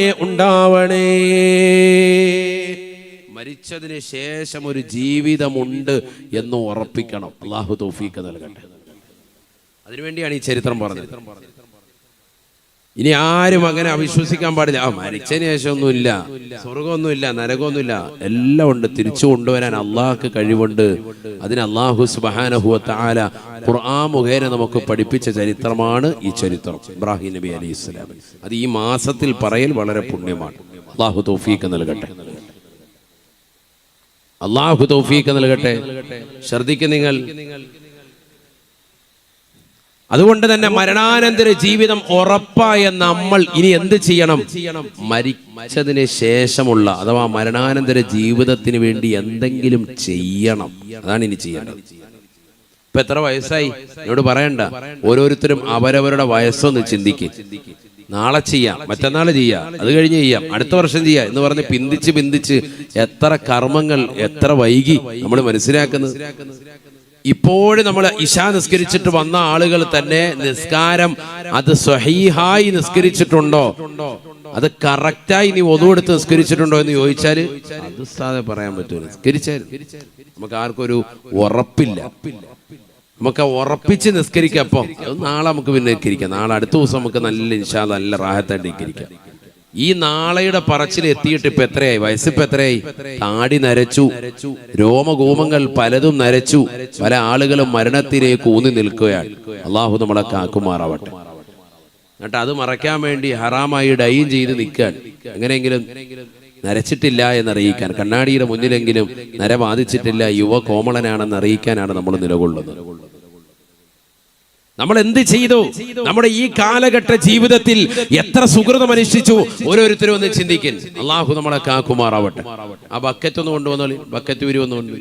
മരിച്ചതിന് ശേഷം ഒരു ജീവിതമുണ്ട് എന്ന് ഉറപ്പിക്കണം. അല്ലാഹു തൗഫീഖ് നൽകട്ടെ. അതിനുവേണ്ടിയാണ് ഈ ചരിത്രം പറഞ്ഞത്. ഇനി ആരും അങ്ങനെ അവിശ്വസിക്കാൻ പാടില്ല. മരിച്ചതിന് ശേഷം ഒന്നുമില്ല, സ്വർഗമൊന്നുമില്ല, നരകമൊന്നുമില്ല, എല്ലാം ഉണ്ട്. തിരിച്ചു കൊണ്ടുവരാൻ അള്ളാഹ്ക്ക് കഴിവുണ്ട്. അതിന് അല്ലാഹു സുബ്ഹാനഹു വ തആല ഖുർആൻ മുഖേന നമുക്ക് പഠിപ്പിച്ച ചരിത്രമാണ് ഈ ചരിത്രം. ഇബ്രാഹിം നബി അലൈഹിസ്സലാം. അത് ഈ മാസത്തിൽ പറയൽ വളരെ പുണ്യമാണ്. അല്ലാഹു തൗഫീഖ് നൽകട്ടെ. അല്ലാഹു തൗഫീഖ് നൽകട്ടെ. ശ്രദ്ധിക്കുക നിങ്ങൾ. അതുകൊണ്ട് തന്നെ മരണാനന്തര ജീവിതം ഉറപ്പായ നമ്മൾ ഇനി എന്ത് ചെയ്യണം? മരിച്ചതിന് ശേഷമുള്ള അഥവാ മരണാനന്തര ജീവിതത്തിന് വേണ്ടി എന്തെങ്കിലും ചെയ്യണം. അതാണ് ഇനി ചെയ്യേണ്ടത്. ഇപ്പൊ എത്ര വയസ്സായി എന്നോട് പറയണ്ട. ഓരോരുത്തരും അവരവരുടെ വയസ്സൊന്ന് ചിന്തിക്കും. നാളെ ചെയ്യാം, മറ്റന്നാൾ ചെയ്യാം, അത് കഴിഞ്ഞ് ചെയ്യാം, അടുത്ത വർഷം ചെയ്യാം എന്ന് പറഞ്ഞ് പിന്തിച്ച് എത്ര കർമ്മങ്ങൾ എത്ര വൈകി നമ്മൾ മനസ്സിലാക്കുന്നത്. ഇപ്പോഴും നമ്മൾ ഇശാ നിസ്കരിച്ചിട്ട് വന്ന ആളുകൾ തന്നെ നിസ്കാരം അത് സ്വഹീഹായി നിസ്കരിച്ചിട്ടുണ്ടോ, അത് കറക്റ്റായി നീ ഒതുവെടുത്ത് നിസ്കരിച്ചിട്ടുണ്ടോ എന്ന് ചോദിച്ചാൽ അത് സാധെ പറയാൻ പറ്റൂല. നിസ്കരിച്ചാലും നമുക്ക് ആർക്കൊരു ഉറപ്പില്ല. നമുക്ക് ഉറപ്പിച്ച് നിസ്കരിക്കാം. അപ്പം അത് നാളെ നമുക്ക് പിന്നെ നിസ്കരിക്കാം, നാളെ അടുത്ത ദിവസം നമുക്ക് നല്ല ഇൻഷാ അല്ലാഹ് നല്ല റാഹത്തായിട്ട് നിസ്കരിക്കാം. ഈ നാളെയുടെ പറച്ചിൽ എത്തിയിട്ട് ഇപ്പൊ എത്രയായി? വയസ്സിപ്പോ എത്രയായി? താടി നരച്ചു, രോമകൂമങ്ങൾ പലതും നരച്ചു, പല ആളുകളും മരണത്തിലേക്ക് ഊന്നി നിൽക്കുകയാണ്. അള്ളാഹു നമ്മളെ കാക്കുമാറാവട്ടെ. എന്നിട്ട് അത് മറയ്ക്കാൻ വേണ്ടി ഹറാമായി ഡൈയും ചെയ്ത് നിൽക്കാൻ, എങ്ങനെയെങ്കിലും നരച്ചിട്ടില്ല എന്നറിയിക്കാൻ, കണ്ണാടിയുടെ മുന്നിലെങ്കിലും നര ബാധിച്ചിട്ടില്ല, യുവ കോമളനാണെന്ന് അറിയിക്കാനാണ് നമ്മൾ നിലകൊള്ളുന്നത്. നമ്മൾ എന്ത് ചെയ്തു? നമ്മുടെ ഈ കാലഘട്ട ജീവിതത്തിൽ എത്ര സുഹൃതം അനുഷ്ഠിച്ചു? ഓരോരുത്തരും ഒന്ന് ചിന്തിക്കും. അള്ളാഹു നമ്മളെ കാക്കുമാറാവട്ടെ. ആ ബക്കറ്റ് ഒന്ന് കൊണ്ടുവന്നോളി, ബക്കറ്റ് വരുമെന്ന് കൊണ്ട്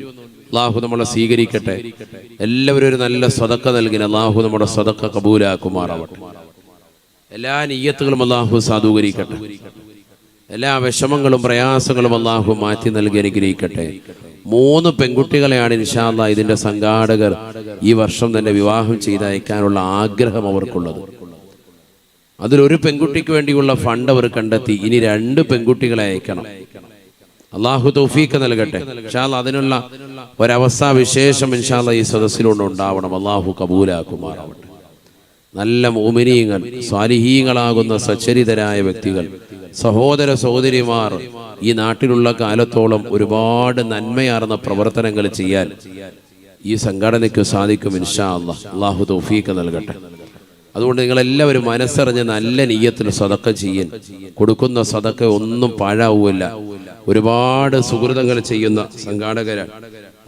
അള്ളാഹു നമ്മളെ സ്വീകരിക്കട്ടെ. എല്ലാവരും ഒരു നല്ല സ്വതക്ക നൽകി അള്ളാഹു നമ്മുടെ സ്വതക്ക കബൂലാക്കുമാറാവട്ടെ. എല്ലാ നിയ്യത്തുകളും അള്ളാഹു സാധൂകരിക്കട്ടെ. എല്ലാ വിഷമങ്ങളും പ്രയാസങ്ങളും അള്ളാഹു മാറ്റി നൽകി അനുഗ്രഹിക്കട്ടെ. 3 പെൺകുട്ടികളെയാണ് ഇൻഷാ അല്ലാഹ് ഇതിന്റെ സംഘാടകർ ഈ വർഷം തന്നെ വിവാഹം ചെയ്തയക്കാനുള്ള ആഗ്രഹം അവർക്കുള്ളത്. അതിലൊരു പെൺകുട്ടിക്ക് വേണ്ടിയുള്ള ഫണ്ട് അവർ കണ്ടെത്തി. ഇനി 2 പെൺകുട്ടികളെ അയക്കണം. അള്ളാഹു തൗഫീഖ് നൽകട്ടെ. ഇൻഷാ അല്ലാഹ് അതിനുള്ള ഒരവസ്ഥ വിശേഷം ഇൻഷാ അല്ലാഹ് ഈ സദസ്സിലൂടെ ഉണ്ടാവണം. അള്ളാഹു കബൂലാക്കുമാറാവട്ടെ. നല്ല മുഅ്മിനീങ്ങൾ, സ്വാലിഹീങ്ങളാകുന്ന സച്ചരിതരായ വ്യക്തികൾ, സഹോദര സഹോദരിമാർ ഈ നാട്ടിലുള്ള കാലത്തോളം ഒരുപാട് നന്മയാർന്ന പ്രവർത്തനങ്ങൾ ചെയ്യാൻ ഈ സംഘടനയ്ക്ക് സാധിക്കും ഇൻഷാ അല്ലാഹ്. അല്ലാഹു തൗഫീഖ് നൽകട്ടെ. അതുകൊണ്ട് നിങ്ങളെല്ലാവരും മനസ്സറിഞ്ഞ് നല്ല നിയ്യത്തിൽ സദഖ ചെയ്യൻ. കൊടുക്കുന്ന സദഖ ഒന്നും പാഴാവൂല്ല. ഒരുപാട് സുഹൃതങ്ങൾ ചെയ്യുന്ന സംഘാടകരാണ്.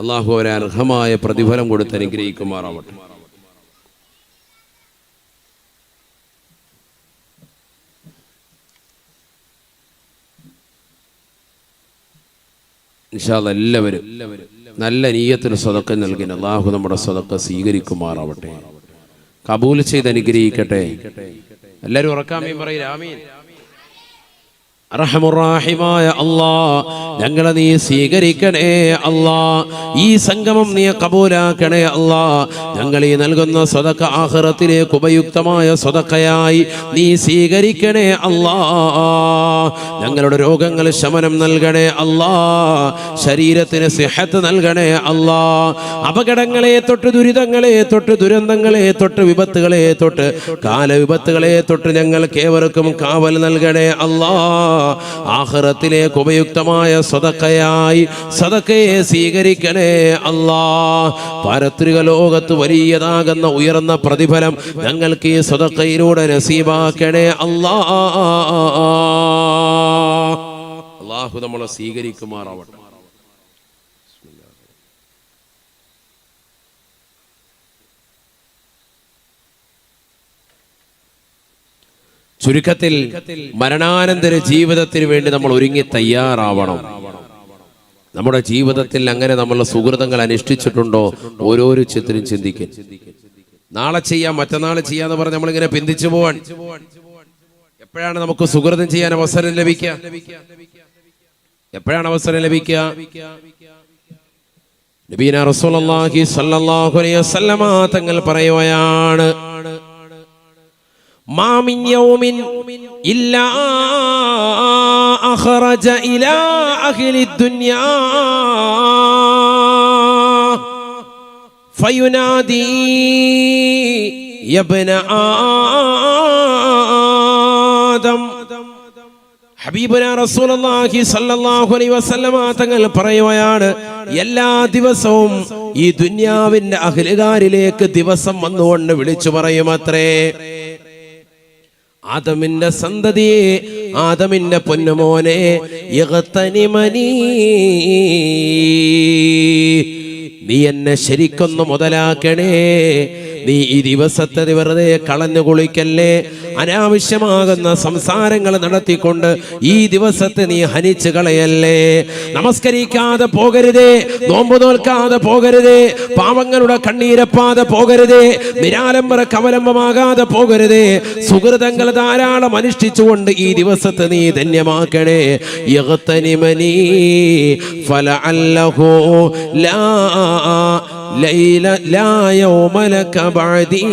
അല്ലാഹു അവരെ അർഹമായ പ്രതിഫലം കൊടുത്ത് അനുഗ്രഹിക്കുമാറാവട്ടെ. ഇൻഷാ അല്ലാഹ് എല്ലാവരും നല്ല നീയത്തിൽ സ്വതക്ക നൽകി അല്ലാഹു നമ്മുടെ സ്വതക്ക സ്വീകരിക്കുമാറാവട്ടെ, കബൂൽ ചെയ്ത് അനുഗ്രഹിക്കട്ടെ. എല്ലാവരും ഉറക്കാമീൻ പറയില്ല. ആമീൻ. റഹ്മുറാഹിമായ അല്ലാ, ഞങ്ങളെ നീ സ്വീകരിക്കണേ അല്ലാ. ഈ സംഗമം നീ കബൂലാക്കണേ അല്ലാ. ഞങ്ങൾ ഈ നൽകുന്ന സ്വതക്ക ആഖിറത്തിലേക്ക് ഉപയുക്തമായ സ്വതക്കയായി നീ സ്വീകരിക്കണേ അല്ലാ. ഞങ്ങളുടെ രോഗങ്ങൾ ശമനം നൽകണേ അല്ലാ. ശരീരത്തിന് സിഹത്ത് നൽകണേ അല്ലാ. അപകടങ്ങളെ തൊട്ട്, ദുരിതങ്ങളെ തൊട്ട്, ദുരന്തങ്ങളെ തൊട്ട്, വിപത്തുകളെ തൊട്ട്, കാലവിപത്തുകളെ തൊട്ട് ഞങ്ങൾക്ക് ഏവർക്കും കാവൽ നൽകണേ അല്ലാ. ആഖിറത്തിലേക്ക് ഉപയുക്തമായ സദഖയായി സദഖയെ സ്വീകരിക്കണേ അല്ലാ. പാരത്രിക ലോകത്ത് വലിയതാകുന്ന ഉയർന്ന പ്രതിഫലം ഞങ്ങൾക്ക് ഈ സദഖയിലൂടെ നസീബാക്കണേ അല്ലാ. അല്ലാഹു നമ്മളെ സ്വീകരിക്കുമാറാവട്ടെ. ചുരുക്കത്തിൽ മരണാനന്തര ജീവിതത്തിന് വേണ്ടി നമ്മൾ ഒരുങ്ങി തയ്യാറാവണം. നമ്മുടെ ജീവിതത്തിൽ അങ്ങനെ നമ്മൾ സുഹൃതങ്ങൾ അനുഷ്ഠിച്ചിട്ടുണ്ടോ? ഓരോരോ ചിത്രം ചിന്തിക്കും. നാളെ ചെയ്യാം, മറ്റന്നാൾ ചെയ്യാന്ന് പറഞ്ഞ് നമ്മളിങ്ങനെ പിന്തിച്ചു പോവാൻ. എപ്പോഴാണ് നമുക്ക് സുഹൃതം ചെയ്യാൻ അവസരം ലഭിക്കുക? എപ്പോഴാണ് അവസരം ലഭിക്കുക? നബീന റസൂലുള്ളാഹി സ്വല്ലല്ലാഹു അലൈഹി വസല്ലമ തങ്ങൾ പറയുകയാണ്, മാ മിൻ യൗമിൻ ഇല്ലാ അഖറജ ഇലാ അഹ്ലി ദുനിയാ ഫയുനാദി യബ്ന ആദം. ഹബീബുനാ റസൂലുള്ളാഹി സ്വല്ലല്ലാഹു അലൈഹി വസല്ലമ തങ്ങൾ പറയുകയാണ്, എല്ലാ ദിവസവും ഈ ദുനിയാവിന്റെ അഹ്ലുകാരിലേക്ക് ദിവസം വന്നുകൊണ്ട് വിളിച്ചു പറയുമത്രേ, ആദമിന്റെ സന്തതിയെ, ആദമിന്റെ പൊന്നുമോനെ, ഇഗ്തനിമനി, നീ എന്നെ ശരിക്കൊന്ന് മുതലാക്കണേ. നീ ഈ ദിവസത്തെ വെറുതെ കളഞ്ഞു കുളിക്കല്ലേ. അനാവശ്യമാകുന്ന സംസാരങ്ങൾ നടത്തിക്കൊണ്ട് ഈ ദിവസത്തെ നീ ഹനിച്ചു കളയല്ലേ. നമസ്കരിക്കാതെ പോകരുതേ, നോമ്പ് നോൽക്കാതെ പോകരുതേ, പാവങ്ങളുടെ കണ്ണീരപ്പാതെ പോകരുതേ, നിരാലംബര കവലംബമാകാതെ പോകരുതേ. സുഹൃതങ്ങൾ ധാരാളം അനുഷ്ഠിച്ചുകൊണ്ട് ഈ ദിവസത്തെ നീ ധന്യമാക്കണേ. യഗ്തനിമനി ഫലഅല്ലഹു ലാ ലൈല ലാ യൗമ ലക ബഅദി.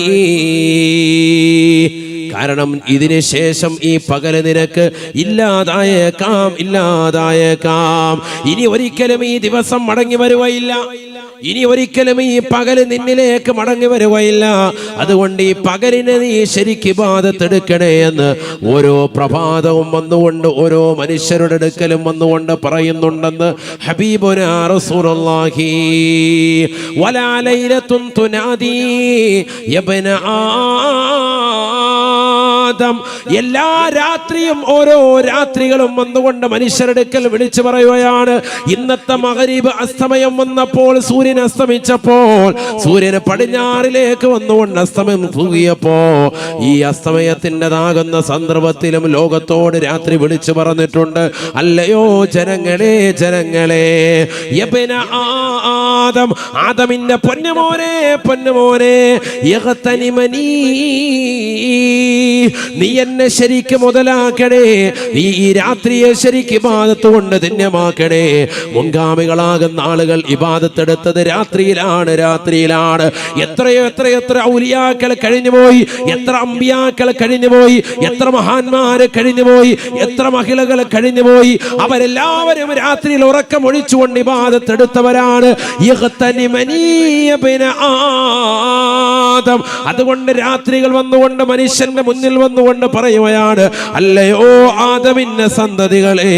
കാരണം ഇതിനു ശേഷം ഈ പകല് നിനക്ക് ഇല്ലാതായേക്കാം, ഇല്ലാതായേക്കാം. ഇനി ഒരിക്കലും ഈ ദിവസം മടങ്ങി വരുകയില്ല. ഇനി ഒരിക്കലും ഈ പകല് നിന്നിലേക്ക് മടങ്ങി വരുകയില്ല. അതുകൊണ്ട് ഈ പകലിനെ നീ ശരിക്ക് ഇബാദത്ത് എടുക്കണേ എന്ന് ഓരോ പ്രഭാതവും വന്നുകൊണ്ട് ഓരോ മനുഷ്യരുടെ അടുക്കലും വന്നുകൊണ്ട് പറയുന്നുണ്ടെന്ന് ഹബീബുനാ റസൂലുള്ളാഹി. വലാ ലൈലത്തുൻ തുനാദി യബ്ന ആദം. എല്ലാ രാത്രിയും ഓരോ രാത്രികളും വന്നുകൊണ്ട് മനുഷ്യരുടെ അടുക്കൽ വിളിച്ചു പറയുകയാണ്, ഇന്നത്തെ മഗ്രിബ് അസ്തമയം വന്നപ്പോൾ, സൂര്യൻ അസ്തമിച്ചപ്പോൾ, സൂര്യന് പടിഞ്ഞാറിലേക്ക് വന്നുകൊണ്ട് അസ്തമയം തൂകിയപ്പോ, ഈ അസ്തമയത്തിൻ്റെതാകുന്ന സന്ദർഭത്തിലും ലോകത്തോട് രാത്രി വിളിച്ചു പറഞ്ഞിട്ടുണ്ട്, അല്ലയോ ജനങ്ങളെ, ജനങ്ങളെ, യബ്ന ആദം, ആദമിന്റെ പൊന്നുമോനെ, പൊന്നുമോനെ, യഗ്തനിമനി, നീ എന്നെ ശരിക്ക് മുതലാക്കണേ. നീ ഈ രാത്രിയെ ശരിക്ക് ഇബാദത്ത് കൊണ്ട് ധന്യമാക്കണേ. മുൻഗാമികളാകുന്ന ആളുകൾ ഇബാദത്ത് എടുത്തത് രാത്രിയിലാണ്, രാത്രിയിലാണ്. എത്രയോ എത്ര ഔലിയാക്കൾ കഴിഞ്ഞുപോയി, എത്ര അമ്പിയാക്കൾ കഴിഞ്ഞുപോയി, എത്ര മഹാന്മാര് കഴിഞ്ഞുപോയി, എത്ര മഹിളകൾ കഴിഞ്ഞുപോയി. അവരെല്ലാവരും രാത്രിയിൽ ഉറക്കം ഒഴിച്ചുകൊണ്ട് ഇബാദത്ത് എടുത്തവരാണ്. ആദം. അതുകൊണ്ട് രാത്രികൾ വന്നുകൊണ്ട് മനുഷ്യന്റെ മുന്നിൽ വന്നുകൊണ്ട് പറയുകയാണ്, അല്ലയോ ആദമിന്റെ സന്തതികളെ,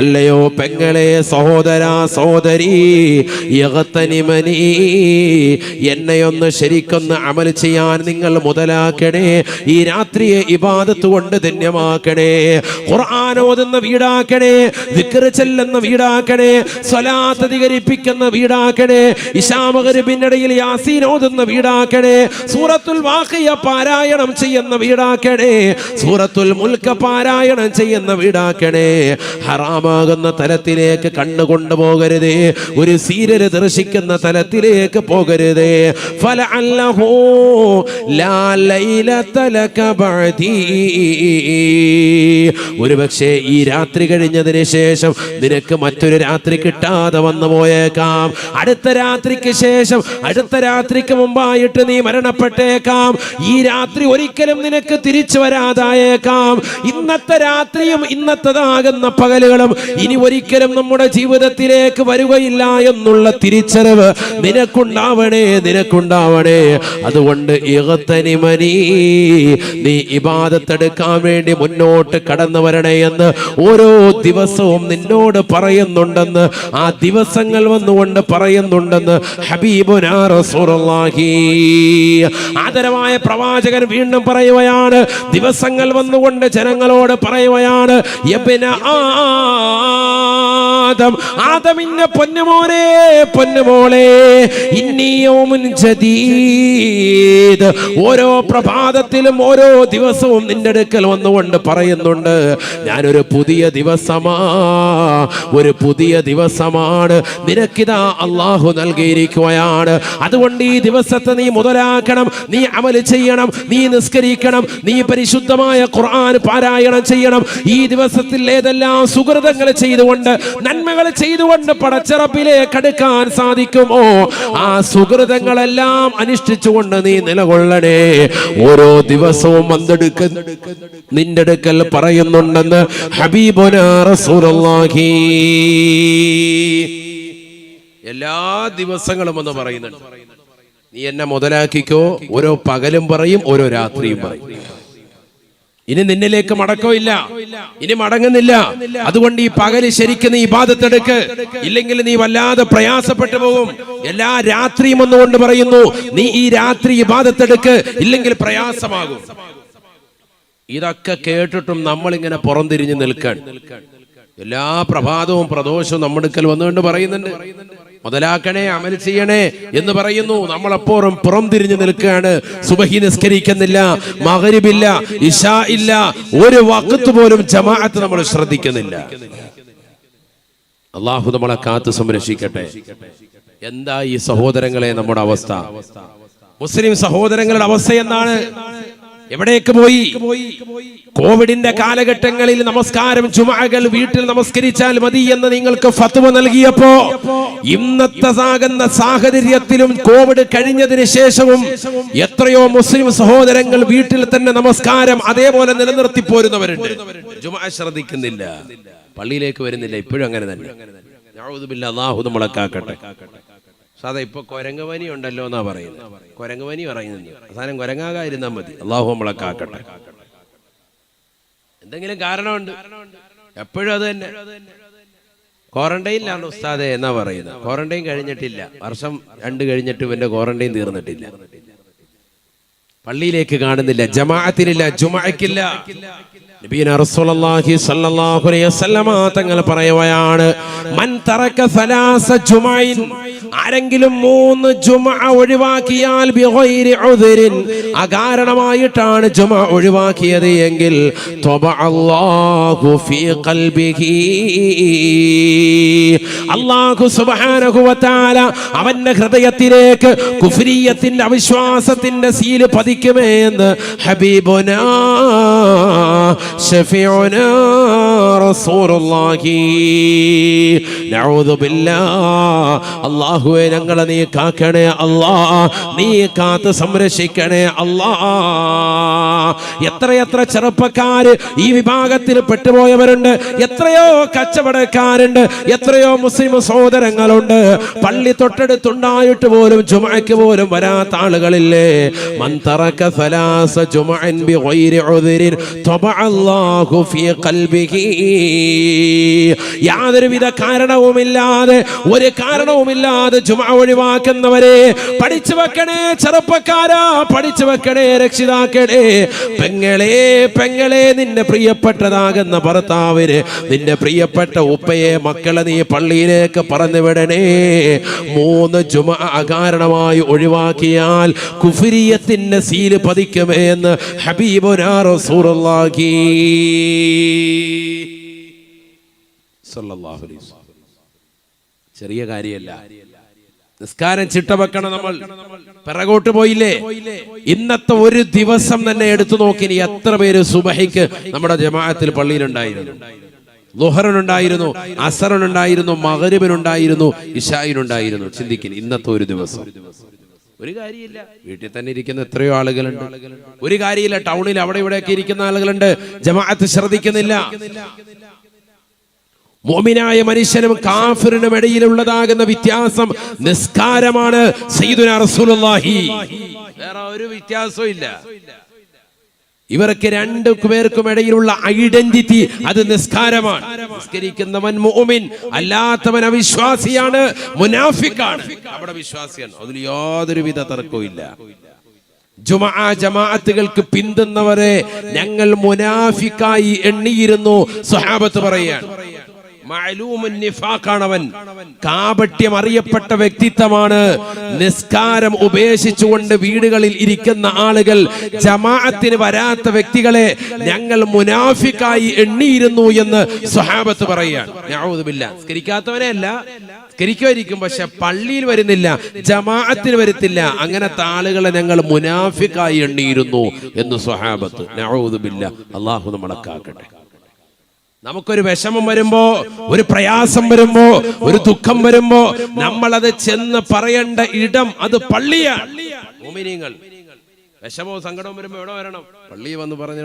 അല്ലയോ പെങ്ങളെ, സഹോദര സഹോദരി, യഗ്തനിമനി, എന്നെയൊന്ന് ശരിക്കൊന്ന് അമൽ ചെയ്യാൻ നിങ്ങൾ മുതലാക്കണേ. ഈ രാത്രിയെ ഇബാദത്ത് കൊണ്ട് ധന്യമാക്കണേ. ഖുർആൻ ഓതുന്ന വീടാക്കണേ, ദിക്ർ ചൊല്ലുന്ന വീടാക്കണേ, സ്വലാത്ത് അധികരിപ്പിക്കുന്ന വീടാക്കണേ, ഇശാ മഗ്രിബിന്റെ ഇടയിൽ യാസീൻ ഓതുന്ന വീടാക്കണേ. വീടാക്കണേ, സൂറത്തുൽ വാഖിയ പാരായണം ചെയ്യുന്ന വീടാക്കണേ, സൂറത്തുൽ മുൽക്ക് പാരായണം ചെയ്യുന്ന വീടാക്കണേ. ഹറാമാകുന്ന തലത്തിലേക്ക് കണ്ണുകൊണ്ടു പോകരുതേ, ഒരു സീരിയൽ ദർശിക്കുന്ന തലത്തിലേക്ക് പോകരുതേ. ഫലഅല്ലഹു ലാ ലൈലത ലക ബഅദി, ഒരുപക്ഷേ ഈ രാത്രി കഴിഞ്ഞതിന് ശേഷം നിനക്ക് മറ്റൊരു രാത്രി കിട്ടാതെ വന്നു പോയേക്കാം. അടുത്ത രാത്രിക്ക് ശേഷം, അടുത്ത രാത്രിക്ക് മുമ്പായിട്ട് നീ മരണപ്പെട്ടേക്കാം. ഈ രാത്രി ഒരിക്കലും നിനക്ക് തിരിച്ചു വരാതായേക്കാം. ഇന്നത്തെ രാത്രിയും ഇന്നത്തേതാകുന്ന പകലുകളും ഇനി ഒരിക്കലും നമ്മുടെ ജീവിതത്തിലേക്ക് വരികയില്ല എന്നുള്ള തിരിച്ചറിവ് നിനക്കുണ്ടാവണേ, നിനക്കുണ്ടാവണേ. അതുകൊണ്ട് നീ ഇബാദത്തെടുക്കാൻ വേണ്ടി മുന്നോട്ട് കടന്നു വരണേ എന്ന് ഓരോ ദിവസവും നിന്നോട് പറയുന്നുണ്ടെന്ന്, ആ ദിവസങ്ങൾ വന്നുകൊണ്ട് പറയുന്നുണ്ടെന്ന് ഹബീബുനാ റസൂലുള്ളാഹി. ആദരവായ പ്രവാചകൻ വീണ്ടും പറയുകയാണ്, ദിവസങ്ങൾ വന്നുകൊണ്ട് ജനങ്ങളോട് പറയുകയാണ്, യബ്ന ആദം, ആദമിന്റെ പൊന്നുമോനെ, പൊന്നുമോളെ, ഇന്നി യൗമുൻ ജദീദ്, ഓരോ പ്രഭാതത്തിലും ഓരോ ദിവസവും നിന്റെ അടുക്കൽ വന്നുകൊണ്ട് പറയുന്നുണ്ട്, ഞാനൊരു പുതിയ ദിവസമാ, ഒരു പുതിയ ദിവസമാണ് നിനക്കിതാ അല്ലാഹു നൽകിയിരിക്കുകയാണ്. അതുകൊണ്ട് ഈ ദിവസത്തെ നീ മുതലാക്കണം, നീ അമൽ ചെയ്യണം, നീ നിസ്കരിക്കണം, നീ പരിശുദ്ധമായ ഖുർആൻ പാരായണം ചെയ്യണം. ഈ ദിവസത്തിൽ ഏതെല്ലാം സുകൃതങ്ങൾ ചെയ്തുകൊണ്ട്, നന്മകൾ ചെയ്തുകൊണ്ട് പടച്ചറപ്പിലേക്ക് അടുക്കാൻ സാധിക്കുമോ, ആ സുകൃതങ്ങളെല്ലാം അനുഷ്ഠിച്ചുകൊണ്ട് നീ നിലകൊള്ളണേ. ഓരോ ദിവസവും നിന്റെ അടുക്കൽ പറയുന്നുണ്ടെന്ന് ഹബീബുനാ റസൂലുള്ളാഹി. എല്ലാ ദിവസങ്ങളും എന്ന് പറയുന്നുണ്ട്, നീ എന്നെ മുതലാക്കിക്കോ. ഓരോ പകലും പറയും, ഓരോ രാത്രിയും പറയും. ഇനി നിന്നിലേക്ക് മടക്കമില്ല, ഇനി മടങ്ങുന്നില്ല. അതുകൊണ്ട് ഈ പകല് ശരിക്കും നീ ഇബാദത്തെടുക്ക്, ഇല്ലെങ്കിൽ നീ വല്ലാതെ പ്രയാസപ്പെട്ടു പോകും. എല്ലാ രാത്രിയും ഒന്നുകൊണ്ട് പറയുന്നു, നീ ഈ രാത്രി ഇബാദത്തെടുക്ക്, ഇല്ലെങ്കിൽ പ്രയാസമാകും. ഇതൊക്കെ കേട്ടിട്ടും നമ്മളിങ്ങനെ പുറംതിരിഞ്ഞ് നിൽക്കാൻ, എല്ലാ പ്രഭാതവും പ്രദോഷവും നമ്മുടെ അടുക്കൽ വന്നുകൊണ്ട് പറയുന്നുണ്ട്, മുതലാക്കണേ, അമൽ ചെയ്യണേ എന്ന് പറയുന്നു. നമ്മളെപ്പോഴും പുറം തിരിഞ്ഞു നിൽക്കുകയാണ്. സുബഹി നിസ്കരിക്കുന്നില്ല, മഗ്രിബില്ല, ഇശാ ഇല്ല, ഒരു വഖത്ത് പോലും ജമാഅത്ത് നമ്മൾ ശ്രദ്ധിക്കുന്നില്ല. അല്ലാഹു നമ്മളെ കാത്തു സംരക്ഷിക്കട്ടെ. എന്താ ഈ സഹോദരങ്ങളെ നമ്മുടെ അവസ്ഥ? മുസ്ലിം സഹോദരങ്ങളുടെ അവസ്ഥ എന്താണ്? എവിടേക്ക് പോയി? കോവിഡിന്റെ കാലഘട്ടങ്ങളിൽ നമസ്കാരം ജുമുഅകൾ വീട്ടിൽ നമസ്കരിച്ചാൽ മതി എന്ന് നിങ്ങൾക്ക് ഫത്വ നൽകിയപ്പോ, ഇന്നത്തെ സാഹചര്യത്തിലും കോവിഡ് കഴിഞ്ഞതിന് ശേഷവും എത്രയോ മുസ്ലിം സഹോദരങ്ങൾ വീട്ടിൽ തന്നെ നമസ്കാരം അതേപോലെ നിലനിർത്തി പോരുന്നവരുണ്ട്. ജുമുഅ ശ്രദ്ധിക്കുന്നില്ല, പള്ളിയിലേക്ക് വരുന്നില്ല, ഇപ്പോഴും അങ്ങനെ തന്നെ. നഊദു ബില്ലാഹ്, അല്ലാഹു നമ്മളെ കാക്കട്ടെ. സാധാ ഇപ്പൊ കുരങ്ങുപനി ഉണ്ടല്ലോ എന്നാ പറയുന്നത്. കുരങ്ങുപനി പറയുന്നുണ്ട്, അവസാനം കുരങ്ങാകാതിരുന്നാൽ മതി. അല്ലാഹു നമ്മളെ കാക്കട്ടെ. എന്തെങ്കിലും കാരണമുണ്ട്, എപ്പോഴും അത് തന്നെ. ക്വാറന്റൈനിലാണ് ഉസ്താദെ എന്നാ പറയുന്നത്. ക്വാറന്റൈൻ കഴിഞ്ഞിട്ടില്ല, വർഷം 2 കഴിഞ്ഞിട്ട് ഇവന്റെ ക്വാറന്റൈൻ തീർന്നിട്ടില്ല. പള്ളിയിലേക്ക് കാണുന്നില്ല, ജമാഅത്തിനില്ല, ജുമുഅക്കില്ല. നബിയുന റസൂലുള്ളാഹി സ്വല്ലല്ലാഹു അലൈഹി വസല്ലമ തങ്ങൾ പറയുകയാണ്, മൻ തറക സലാസ ജുമഅൻ, ആരെങ്കിലും 3 ജുമുഅ ഒഴിവാക്കിയാൽ ബിഗൈരി ഉദ്രിൻ, അകാരണമായിട്ടാണ് ജുമുഅ ഒഴിവാക്കിയത് എങ്കിൽ, തബഅല്ലാഹു ഫീ ഖൽബിഹി, അല്ലാഹു സുബ്ഹാനഹു വ തആല അവന്റെ ഹൃദയത്തിലേക്ക് കുഫ്രിയത്തിന്റെ അവിശ്വാസത്തിന്റെ സീൽ പതിക്കുമേ എന്ന് ഹബീബുനാ ശഫീഉനാ റസൂലുള്ളാഹി. നഊദു ബില്ലാഹ്. അല്ലാഹുവേ, ഞങ്ങളെ നീ കാക്കണേ അല്ലാഹ്, നീ കാത്ത് സംരക്ഷിക്കണേ അല്ലാഹ്. എത്രയെത്ര ചെറുപ്പക്കാര് ഈ വിഭാഗത്തിൽ പെട്ടുപോയവരുണ്ട്, എത്രയോ കച്ചവടക്കാരുണ്ട്, എത്രയോ മുസ്ലിം സഹോദരങ്ങളുണ്ട്. പള്ളി തൊട്ടടുത്തുണ്ടായിട്ട് പോലും ജുമുഅക്ക് പോലും വരാത്ത ആളുകളില്ലേ? മൻ തറക സലാസ ജുമുഅൻ ബിഗൈരി ഉദ്രിൻ തബഅല്ലാഹു ഫീ ഖൽബിഹി. യാതൊരുവിധ കാരണവുമില്ലാതെ ഒരു കാരണവുമില്ലാതെ ജുമാ ഒഴിവാക്കുന്നവരെ പഠിച്ചു വെക്കണേ ചെറുപ്പക്കാരാ, പഠിച്ചു വെക്കണേ രക്ഷിതാക്കളെ. പെങ്ങളെ നിന്റെ പ്രിയപ്പെട്ടതാകുന്ന ഭർത്താവിന്, നിന്റെ പ്രിയപ്പെട്ട ഉപ്പയെ, മക്കളെ നീ പള്ളിയിലേക്ക് പറഞ്ഞു വിടണേ. 3 ജുമാ കാരണമായി ഒഴിവാക്കിയാൽ കുഫ്രിയത്തിന്റെ സീല് പതിക്കുമേ എന്ന് ഹബീബുനാ റസൂലുള്ളാഹി സ്വല്ലല്ലാഹു അലൈഹി വസല്ലം. ചെറിയ കാര്യമല്ല. നിസ്കാരം ചിട്ട വെക്കണം. നമ്മൾ പിറകോട്ട് പോയില്ലേ? ഇന്നത്തെ ഒരു ദിവസം തന്നെ എടുത്തു നോക്കി, എത്ര പേര് സുബഹിക്ക് നമ്മുടെ ജമാഅത്തിൽ പള്ളിയിലുണ്ടായിരുന്നു? ളുഹറിനുണ്ടായിരുന്നു, അസറിനുണ്ടായിരുന്നു, മഗ്രിബിനുണ്ടായിരുന്നു, ഇശാഇനുണ്ടായിരുന്നു. ചിന്തിക്കുന്നു, ഇന്നത്തെ ഒരു ദിവസം. ഒരു കാര്യമില്ല. വീട്ടിൽ തന്നെ ഇരിക്കുന്ന എത്രയോ ആളുകളുണ്ട്. ഒരു കാര്യമില്ല. ടൗണിൽ അവിടെ ഇവിടെയൊക്കെ ഇരിക്കുന്ന ആളുകളുണ്ട്. ജമാഅത്ത് ശ്രദ്ധിക്കുന്നില്ല. മുഅ്മിനായ മനുഷ്യനും കാഫിറിനും ഇടയിലുള്ളതാകുന്ന വ്യത്യാസം നിസ്കാരമാണ്. സയ്യിദുനാ റസൂലുള്ളാഹി, വേറെ ഒരു വ്യത്യാസവും ഇല്ല. ഇവർക്ക് 2 പേർക്കും ഇടയിലുള്ള ഐഡന്റിറ്റി അത് നിസ്കാരമാണ്. നിസ്കരിക്കുന്നവൻ മുഅ്മിൻ, അല്ലാത്തവൻ അവിശ്വാസിയാണ്, മുനാഫിക്കാണ്. അവിടെ വിശ്വാസിയാണ്, അതിൽ യാതൊരുവിധ തർക്കവും ഇല്ല. ജുമാ ജമാഅത്തുകൾക്ക് പിന്തുന്നവരെ ഞങ്ങൾ മുനാഫിക്കായി എണ്ണിയിരുന്നു. സ്വഹാബത്ത് പറയാണ്, മഅലൂമുൻ നിഫാഖാണവൻ, കാപട്യം അറിയപ്പെട്ട വ്യക്തിത്വമാണ്. നിസ്കാരം ഉപേക്ഷിച്ചുകൊണ്ട് വീടുകളിൽ ഇരിക്കുന്ന ആളുകൾ, ജമാഅത്തിന് വരാത്ത വ്യക്തികളെ ഞങ്ങൾ മുനാഫിക്കായി എണ്ണിയിരുന്നു എന്ന് സ്വഹാബത്ത് പറയാണ്. നഊദു ബില്ലാഹ്. സ്കരിക്കാത്തവനെ അല്ല, സ്കരിക്കുമായിരിക്കും, പക്ഷെ പള്ളിയിൽ വരുന്നില്ല, ജമാഅത്തിന് വരുത്തില്ല. അങ്ങനത്തെ ആളുകളെ ഞങ്ങൾ മുനാഫിക്കായി എണ്ണിയിരുന്നു എന്ന് സ്വഹാബത്ത്. നഊദു ബില്ലാഹ്. അല്ലാഹു നമ്മളെ കാക്കട്ടെ. നമുക്കൊരു വിഷമം വരുമ്പോ, ഒരു പ്രയാസം വരുമ്പോ, ഒരു ദുഃഖം വരുമ്പോ നമ്മളത് ചെന്ന് പറയേണ്ട ഇടം അത് പള്ളിയാണ്. മുഅ്മിനീങ്ങൾ വിഷമവും സങ്കടവും വരുമ്പോ എവിടെ വരണം? പള്ളിയിൽ വന്ന് പറഞ്ഞു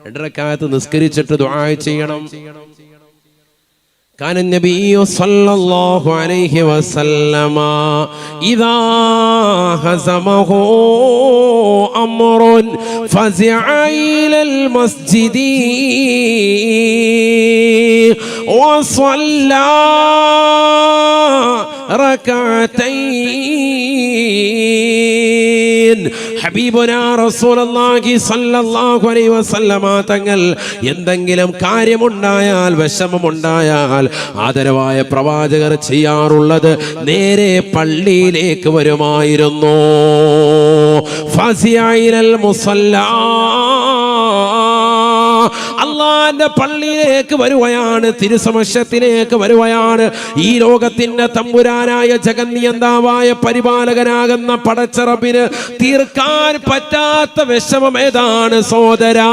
2 റക്അത്ത് നിസ്കരിച്ചിട്ട് ദുആ ചെയ്യണം. كان النبي صلى الله عليه وسلم إذا هزمه أمر فزع إلى المسجد وصلى ركعتين. ഹബീബുനാ റസൂലുള്ളാഹി സ്വല്ലല്ലാഹു അലൈഹി വസല്ലമ തങ്ങൾ എന്തെങ്കിലും കാര്യമുണ്ടായാൽ, വിഷമമുണ്ടായാൽ ആദരവായ പ്രവാചകർ ചെയ്യാറുള്ളത് നേരെ പള്ളിയിലേക്ക് വരുമായിരുന്നു. ഫസിഅൽ മുസല്ലാ, അള്ളാന്റെ പള്ളിയിലേക്ക് വരുവയാണ്, തിരുസമക്ഷത്തിലേക്ക് വരുവയാണ്. ഈ ലോകത്തിന്റെ തമ്പുരാനായ ജഗന്നിയന്താവായ പരിപാലകനാകുന്ന പടച്ചറബിന് തീർക്കാൻ പറ്റാത്ത വിഷമം ഏതാണ് സോദരാ?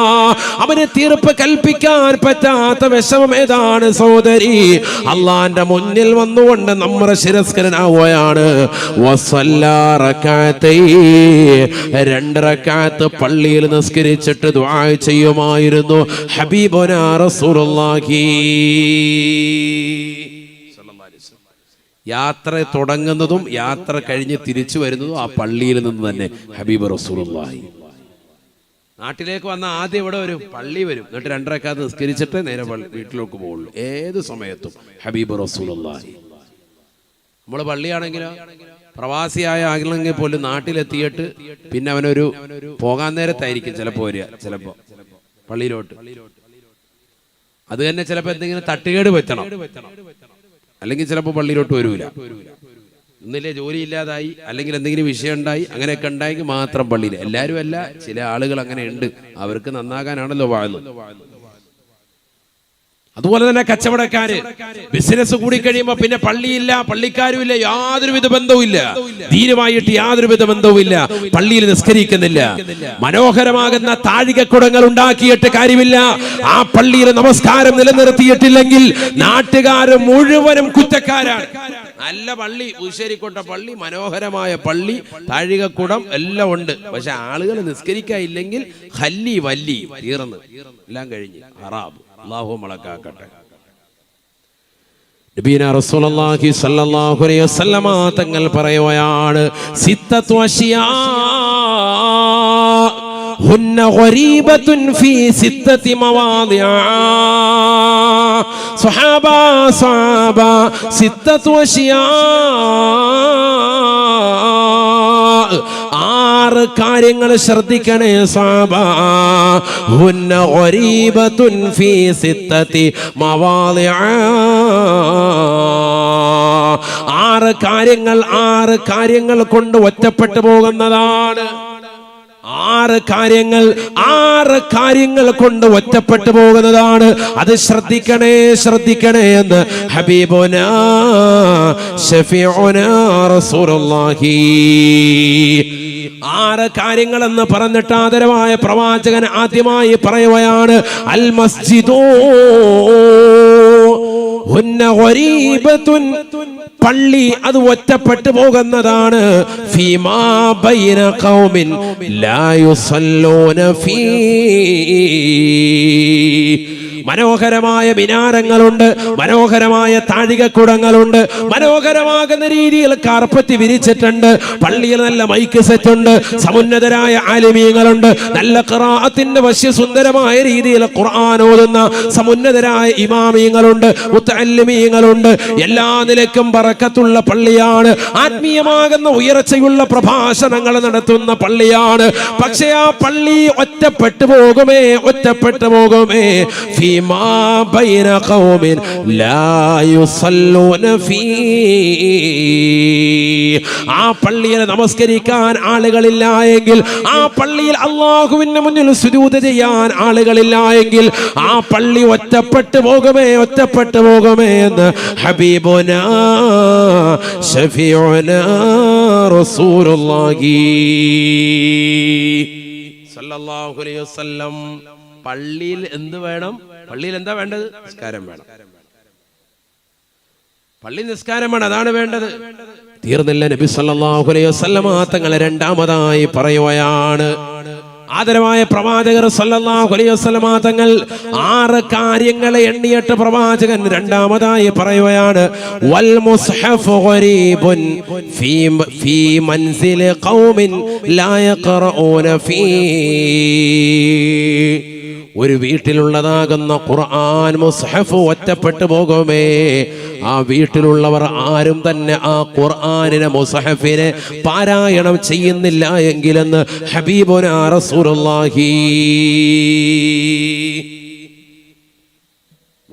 അവന് തീർപ്പ് കൽപ്പിക്കാൻ പറ്റാത്ത വിഷമം ഏതാണ് സോദരി? അള്ളാന്റെ മുന്നിൽ വന്നുകൊണ്ട് നമ്മുടെ ശിരസ്കരനാവുകയാണ്. 2 റക്അത്ത് പള്ളിയിൽ നിസ്കരിച്ചിട്ട് ദുആ ചെയ്യുമായിരുന്നു ഹബീബുനാ റസൂലുള്ളാഹി. യാത്ര തുടങ്ങുന്നതും യാത്ര കഴിഞ്ഞ് തിരിച്ചു വരുന്നതും ആ പള്ളിയിൽ നിന്ന് തന്നെ ഹബീബ് റസൂലുള്ളാഹി. നാട്ടിലേക്ക് വന്ന ആദ്യം ഇവിടെ വരും, പള്ളി വരും, എന്നിട്ട് 2 റക്അത്ത് നിസ്കരിച്ചിട്ട് നേരെ വീട്ടിലേക്ക് പോകുള്ളൂ. ഏത് സമയത്തും ഹബീബ് റസൂലുള്ളാഹി. നമ്മൾ പള്ളിയാണെങ്കിലോ, പ്രവാസിയായ ആണെങ്കിൽ പോലും നാട്ടിലെത്തിയിട്ട് പിന്നെ അവനൊരു പോകാൻ നേരത്തായിരിക്കും ചിലപ്പോൾ വരിക, ചിലപ്പോൾ പള്ളിയിലോട്ട്. അത് തന്നെ ചിലപ്പോൾ എന്തെങ്കിലും തട്ടുകേട് പറ്റണം, അല്ലെങ്കിൽ ചിലപ്പോൾ പള്ളിയിലോട്ട് വരൂല. ഇന്നില്ലേ ജോലി ഇല്ലാതായി, അല്ലെങ്കിൽ എന്തെങ്കിലും വിഷയം ഉണ്ടായി, അങ്ങനെയൊക്കെ ഉണ്ടായെങ്കിൽ മാത്രം പള്ളിയിൽ. എല്ലാവരും അല്ല, ചില ആളുകൾ അങ്ങനെ ഉണ്ട്. അവർക്ക് നന്നാകാനാണല്ലോ വാഴുന്നത്. അതുപോലെ തന്നെ കച്ചവടക്കാര് ബിസിനസ് കൂടി കഴിയുമ്പോ പിന്നെ പള്ളിയില്ല, പള്ളിക്കാരും ഇല്ല, യാതൊരുവിധ ബന്ധവും ഇല്ല, ദീനുമായിട്ട് യാതൊരുവിധ ബന്ധവും ഇല്ല, പള്ളിയിൽ നിസ്കരിക്കുന്നില്ല. മനോഹരമാകുന്ന താഴികക്കുടങ്ങൾ ഉണ്ടാക്കിയിട്ട് കാര്യമില്ല. ആ പള്ളിയിൽ നമസ്കാരം നിലനിർത്തിയിട്ടില്ലെങ്കിൽ നാട്ടുകാർ മുഴുവനും കുറ്റക്കാരാണ്. നല്ല പള്ളി, ഉശ്ശേരിക്കോട്ട പള്ളി, മനോഹരമായ പള്ളി, താഴികക്കുടം എല്ലാം ഉണ്ട്. പക്ഷെ ആളുകൾ നിസ്കരിക്കാനില്ലെങ്കിൽ ഹല്ലി വല്ലി തീർന്ന് എല്ലാം കഴിഞ്ഞ് ഹറാബ്. അല്ലാഹു മലക്കാക്കട്ടെ. നബിയന റസൂലുള്ളാഹി സ്വല്ലല്ലാഹു അലൈഹി വസല്ലമ തങ്ങൾ പറയുകയാണ്, സിത്തത്തു അശ്യാ ഹുന്ന ഗരീബത്തുൻ ഫീ സിത്തത്തി മവാദിഅ. സ്വഹാബ സിത്തത്തു അശ്യാ, 6 കാര്യങ്ങൾ ശ്രദ്ധിക്കണേ സ്വഹാബ. ഹുന്ന ഗരീബത്തുൻ ഫീ സിത്തത്തി മവാദിഅ. 6 കാര്യങ്ങൾ കൊണ്ട് ഒറ്റപ്പെട്ടു പോകുന്നതാണ്. 6 കാര്യങ്ങൾ കൊണ്ട് ഒറ്റപ്പെട്ടു പോകുന്നതാണ്. അത് ശ്രദ്ധിക്കണേ എന്ന് ഹബീബുനാ ശഫീഉനാ റസൂലുള്ളാഹി. 6 കാര്യങ്ങൾ എന്ന് പറഞ്ഞിട്ട് ആദരവായ പ്രവാചകൻ ആദ്യമായി പറയുകയാണ് അൽ മസ്ജിദു ഹുന്ന ഗരീബത്തുൻ, പള്ളി അത് ഒറ്റപ്പെട്ടു പോകുന്നതാണ്. ഫീമാ ബൈന ഖൗമിൻ ലാ യുസല്ലൂന ഫീ. മനോഹരമായ മിനാരങ്ങളുണ്ട്, മനോഹരമായ താഴികക്കുടങ്ങളുണ്ട്, മനോഹരമാകുന്ന രീതിയിൽ കാർപ്പറ്റ് വിരിച്ചിട്ടുണ്ട്. പള്ളിയിൽ നല്ല മൈക്ക് സെറ്റ് ഉണ്ട്, സമുന്നതരായ ആലിമീങ്ങളുണ്ട്, നല്ല ഖിറാഅത്തിന്റെ വശ്യസുന്ദരമായ രീതിയിൽ ഖുർആൻ ഓതുന്ന സമുന്നതരായ ഇമാമീങ്ങളുണ്ട്, മുത്തഅല്ലിമീങ്ങളുണ്ട്. എല്ലാ നിലയ്ക്കും ബറക്കത്തുള്ള പള്ളിയാണ്. ആത്മീയമാകുന്ന ഉയർച്ചയുള്ള പ്രഭാഷണങ്ങൾ നടത്തുന്ന പള്ളിയാണ്. പക്ഷേ ആ പള്ളി ഒറ്റപ്പെട്ടു പോകുമേ. ഫീമാ ബൈന ഖൗമിൻ ലാ യുസല്ലൂന ഫീ. ആ പള്ളിയിൽ നമസ്കരിക്കാൻ ആളുകളില്ല എങ്കിൽ, ആ പള്ളിയിൽ അല്ലാഹുവിന്റെ മുന്നിൽ സുജൂദ് ചെയ്യാൻ ആളുകളില്ല എങ്കിൽ, ആ പള്ളി ഒറ്റപ്പെട്ടു പോകുമേ എന്ന് ഹബീബുനാ ശഫീഉനാ റസൂലുള്ളാഹി സല്ലല്ലാഹു അലൈഹി വസല്ലം. പള്ളിയിൽ എന്ത് വേണം? പള്ളിയിൽ എന്താ വേണ്ടത്? നിസ്കാരം വേണം. പള്ളി നിസ്കാരം വേണം, അതാണ് വേണ്ടത്. തീർന്നില്ല. നബി സല്ലല്ലാഹു അലൈഹി വസല്ലം തങ്ങൾ രണ്ടാമതായി പറയുകയാണ്, ആദരവായ പ്രവാചകർ സല്ലല്ലാഹു അലൈഹി വസല്ലം തങ്ങൾ 6 കാര്യങ്ങളെ എണ്ണിയിട്ട് പ്രവാചകൻ രണ്ടാമതായി പറയുകയാണ് വൽ മുസ്ഹഫ് ഗരീബുൻ ഫീ മൻസിലി ഖൗമിൻ ലാ യഖറഊന ഫീ. ഒരു വീട്ടിലുള്ളതാകുന്ന ഖുർആൻ മുസ്ഹഫ് ഒറ്റപ്പെട്ടു പോകുമേ. ആ വീട്ടിലുള്ളവർ ആരും തന്നെ ആ ഖുർആനിനെ മുസ്ഹഫിനെ പാരായണം ചെയ്യുന്നില്ല എങ്കിലെന്ന് ഹബീബുനാ റസൂലുള്ളാഹി.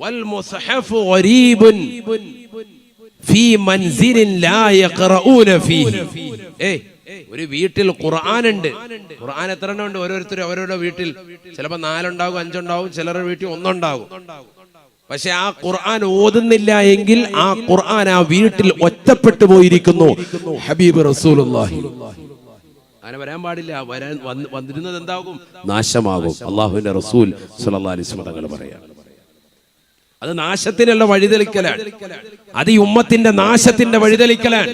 വൽ മുസ്ഹഫ് ഗരീബുൻ ഫീ മൻസിലിൻ ലാ യഖറഊന ഫീഹി. ഒരു വീട്ടിൽ ഖുർആൻ ഉണ്ട്. ഖുർആൻ എത്ര എണ്ണം ഉണ്ട്? ഓരോരുത്തരും അവരുടെ വീട്ടിൽ ചിലപ്പോൾ 4 ഉണ്ടാകും, 5 ഉണ്ടാകും, ചിലരുടെ വീട്ടിൽ 1 ഉണ്ടാകും. പക്ഷെ ആ ഖുർആൻ ഓതുന്നില്ല എങ്കിൽ ആ ഖുർആൻ ആ വീട്ടിൽ ഒറ്റപ്പെട്ടു പോയിരിക്കുന്നു. ഹബീബ് റസൂലുള്ളാഹി. അങ്ങനെ വരാൻ പാടില്ല. വന്നിരുന്നത് എന്താകും? നാശമാകും. അല്ലാഹുവിന്റെ റസൂൽ സ്വല്ലല്ലാഹു അലൈഹി വസല്ലം തങ്ങൾ പറയാം, അത് നാശത്തിനുള്ള വഴിതെളിക്കലാണ്. അത് ഈ ഉമ്മത്തിന്റെ നാശത്തിന്റെ വഴിതെളിക്കലാണ്.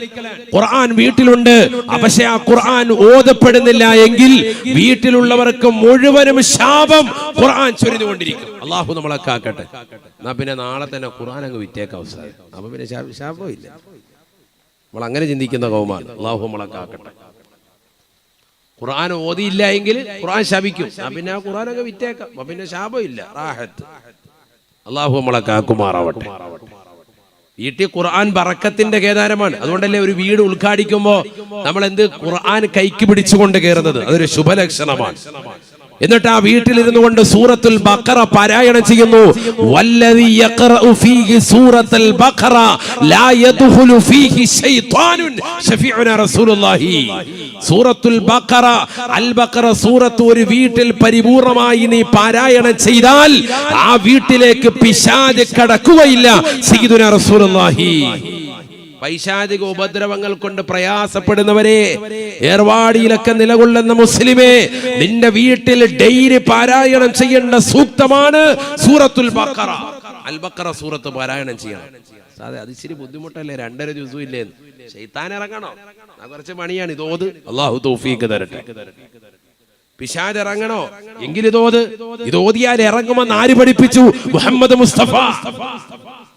ഖുർആൻ വീട്ടിലുണ്ട്, പക്ഷേ ആ ഖുർആൻ ഓതപ്പെടുന്നില്ല എങ്കിൽ വീട്ടിലുള്ളവർക്ക് മുഴുവനും ശാപം ഖുർആൻ ചൊരിഞ്ഞുകൊണ്ടിരിക്കും. അള്ളാഹു നമ്മളെ കാക്കട്ടെ. എന്നാ പിന്നെ നാളെ തന്നെ ഖുർആൻ അങ്ങ് വിറ്റേക്ക അവസാനം. അപ്പൊ പിന്നെ ശാപം ഇല്ല. നമ്മൾ അങ്ങനെ ചിന്തിക്കുന്ന കൗമാണ്. അള്ളാഹു നമ്മളെ കാക്കട്ടെ. ഖുർആൻ ഓതിയില്ല എങ്കിൽ ഖുർആൻ ശപിക്കും. പിന്നെ ആ ഖുർആൻ അങ്ങ് വിറ്റേക്കാം. അപ്പൊ പിന്നെ ശാപം ഇല്ല, റാഹത്ത്. അള്ളാഹു നമ്മളെ കാക്കുമാറാവട്ടെ. വീട്ടിൽ ഖുർആൻ ബറക്കത്തിന്റെ കേദാരമാണ്. അതുകൊണ്ടല്ലേ ഒരു വീട് ഉദ്ഘാടിക്കുമ്പോ നമ്മൾ എന്ത് ഖുർആൻ കൈക്ക് പിടിച്ചുകൊണ്ട് കയറുന്നത്? അതൊരു ശുഭലക്ഷണമാണ്. എന്നിട്ട് ആ വീട്ടിലിരുന്നു കൊണ്ട് സൂറത്തുൽ ബഖറ പാരായണം ചെയ്യുന്നു. വല്ലദി യഖറഉ ഫീഹി സൂറത്തുൽ ബഖറ ലാ യദ്ഖുലു ഫീഹി ശൈത്വാനുൻ ശഫീഉനാ റസൂലുള്ളാഹി. സൂറത്തുൽ ബഖറ, അൽ ബഖറ സൂറത്ത് ഒരു വീട്ടിൽ പരിപൂർണമായി നീ പാരായണം ചെയ്താൽ ആ വീട്ടിലേക്ക് പിശാച് കടക്കുകയില്ല. സയ്യിദുനാ റസൂലുള്ളാഹി. പൈശാചിക ഉപദ്രവങ്ങൾ കൊണ്ട് പ്രയാസപ്പെടുന്നവരെ, ഏർവാടിയിലൊക്കെ നിലകൊള്ളുന്ന മുസ്ലിമേ, നിന്റെ വീട്ടിൽ ഡെയിലി പാരായണം ചെയ്യേണ്ട സൂക്തമാണ് സൂറത്തുൽ ബഖറ. അൽ ബഖറ സൂറത്ത് പാരായണം ചെയ്യണം. സാധേ അത് ഇച്ചിരി ബുദ്ധിമുട്ടല്ലേ? 2.5 ദിവസം ഇല്ലേ? ശൈത്താൻ ഇറങ്ങണോ? കുറച്ച് പണിയാണ്. ഇതോത്. അല്ലാഹു തൗഫീഖ് തരട്ടെ. പിശാച് ഇറങ്ങണോ? എങ്കിൽ ഇതോത്. ഇതോതിയാൽ ഇറങ്ങുമെന്ന് ആര് പഠിപ്പിച്ചു? മുഹമ്മദ് മുസ്തഫ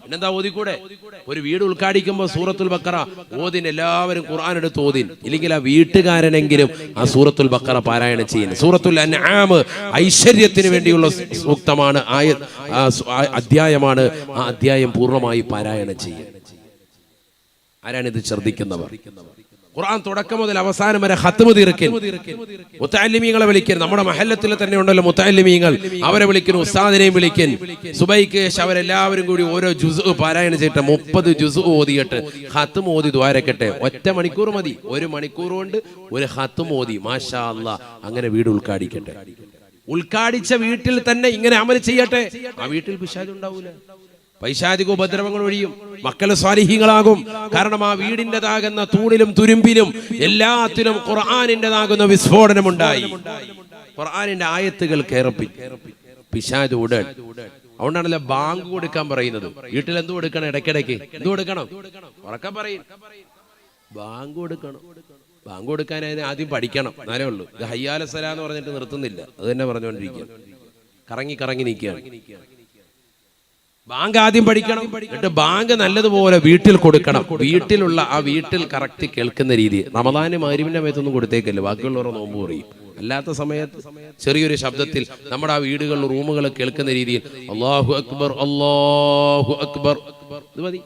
പിന്നെന്താ ഓതിക്കൂടെ? ഒരു വീട് ഉദ്ഘാടിക്കുമ്പോൾ സൂറത്തുൽ ബഖറ ഓതിൻ, എല്ലാവരും ഖുർആൻ എടുത്ത് ഓതിൻ. ഇല്ലെങ്കിൽ ആ വീട്ടുകാരനെങ്കിലും ആ സൂറത്തുൽ ബഖറ പാരായണം ചെയ്യുന്നത്. സൂറത്തുൽ അൻആം ഐശ്വര്യത്തിന് വേണ്ടിയുള്ള സൂക്തമാണ്, അധ്യായമാണ്. ആ അധ്യായം പൂർണ്ണമായി പാരായണം ചെയ്യുക. ആരാണിത് ശ്രദ്ധിക്കുന്നവർ? ഖുർആൻ തുടക്കം മുതൽ അവസാനം വരെ ഖത്മ് തീർക്കൽ. മുതഅല്ലിമീങ്ങളെ വിളിക്കൽ. നമ്മുടെ മഹല്ലത്തിൽ തന്നെ ഉണ്ടല്ലോ മുതഅല്ലിമീങ്ങൾ, അവരെ വിളിക്കുന്നു, ഉസ്താദിനെയും വിളിക്കൻ. സുബൈക്ക് ശേഷം അവരെല്ലാവരും കൂടി ഓരോ ജുസ് പാരായണം ചെയ്തിട്ട് 30 ജുസ് ഓതിയിട്ട് ഖത്മ് ഓതി ദ്വാരക്കട്ടെ. ഒറ്റ മണിക്കൂർ മതി, 1 മണിക്കൂർ കൊണ്ട് ഒരു ഖത്മ് ഓതി മാഷാ അല്ലാഹ് അങ്ങനെ വീട് ഉദ്ഘാടിക്കട്ടെ. ഉദ്ഘാടിച്ച വീട്ടിൽ തന്നെ ഇങ്ങനെ അമൽ ചെയ്യട്ടെ. ആ വീട്ടിൽ പിശാച് ഉണ്ടാവൂല, പൈശാചിക ഉപദ്രവങ്ങൾ ഒഴിയും, മക്കൾ സ്വാലിഹീങ്ങളാകും. കാരണം ആ വീടിൻ്റെതാകുന്ന തൂണിലും തുരുമ്പിലും എല്ലാത്തിലും ഖുർആനിൻ്റെതാകുന്ന വിസ്ഫോടനമുണ്ടായി. ഖുർആനിന്റെ ആയത്തുകൾ കേറപ്പി പിശാച് ഉടൻ. അതുകൊണ്ടാണല്ലോ ബാങ്ക് കൊടുക്കാൻ പറയുന്നത്. വീട്ടിൽ എന്ത് കൊടുക്കണം? ഇടയ്ക്കിടയ്ക്ക് എന്ത് കൊടുക്കണം? ഉറക്കെ പറയും, ബാങ്ക് കൊടുക്കണം. ബാങ്ക് കൊടുക്കാനായി ആദ്യം പഠിക്കണം, എന്നാലേ ഉള്ളൂ. ഇത് ഹയ്യാല സലാ എന്ന് പറഞ്ഞിട്ട് നിർത്തുന്നില്ല, അത് തന്നെ പറഞ്ഞുകൊണ്ടിരിക്കുക. കറങ്ങി കറങ്ങി നിൽക്കുകയാണ്. ബാങ്ക് ആദ്യം പഠിക്കണം, എന്നിട്ട് ബാങ്ക് നല്ലതുപോലെ വീട്ടിൽ കൊടുക്കണം. വീട്ടിലുള്ള ആ വീട്ടിൽ കറക്റ്റ് കേൾക്കുന്ന രീതി. റമദാന് മഗ്‌രിബിന്റെ സമയത്തൊന്നും കൊടുത്തേക്കല്ലേ, ബാക്കിയുള്ളവർ നോമ്പ് പറയും. അല്ലാത്ത സമയത്ത് ചെറിയൊരു ശബ്ദത്തിൽ നമ്മുടെ ആ വീടുകളിൽ റൂമുകൾ കേൾക്കുന്ന രീതിയിൽ അല്ലാഹു അക്ബർ അല്ലാഹു അക്ബർ, ഇത് മതി.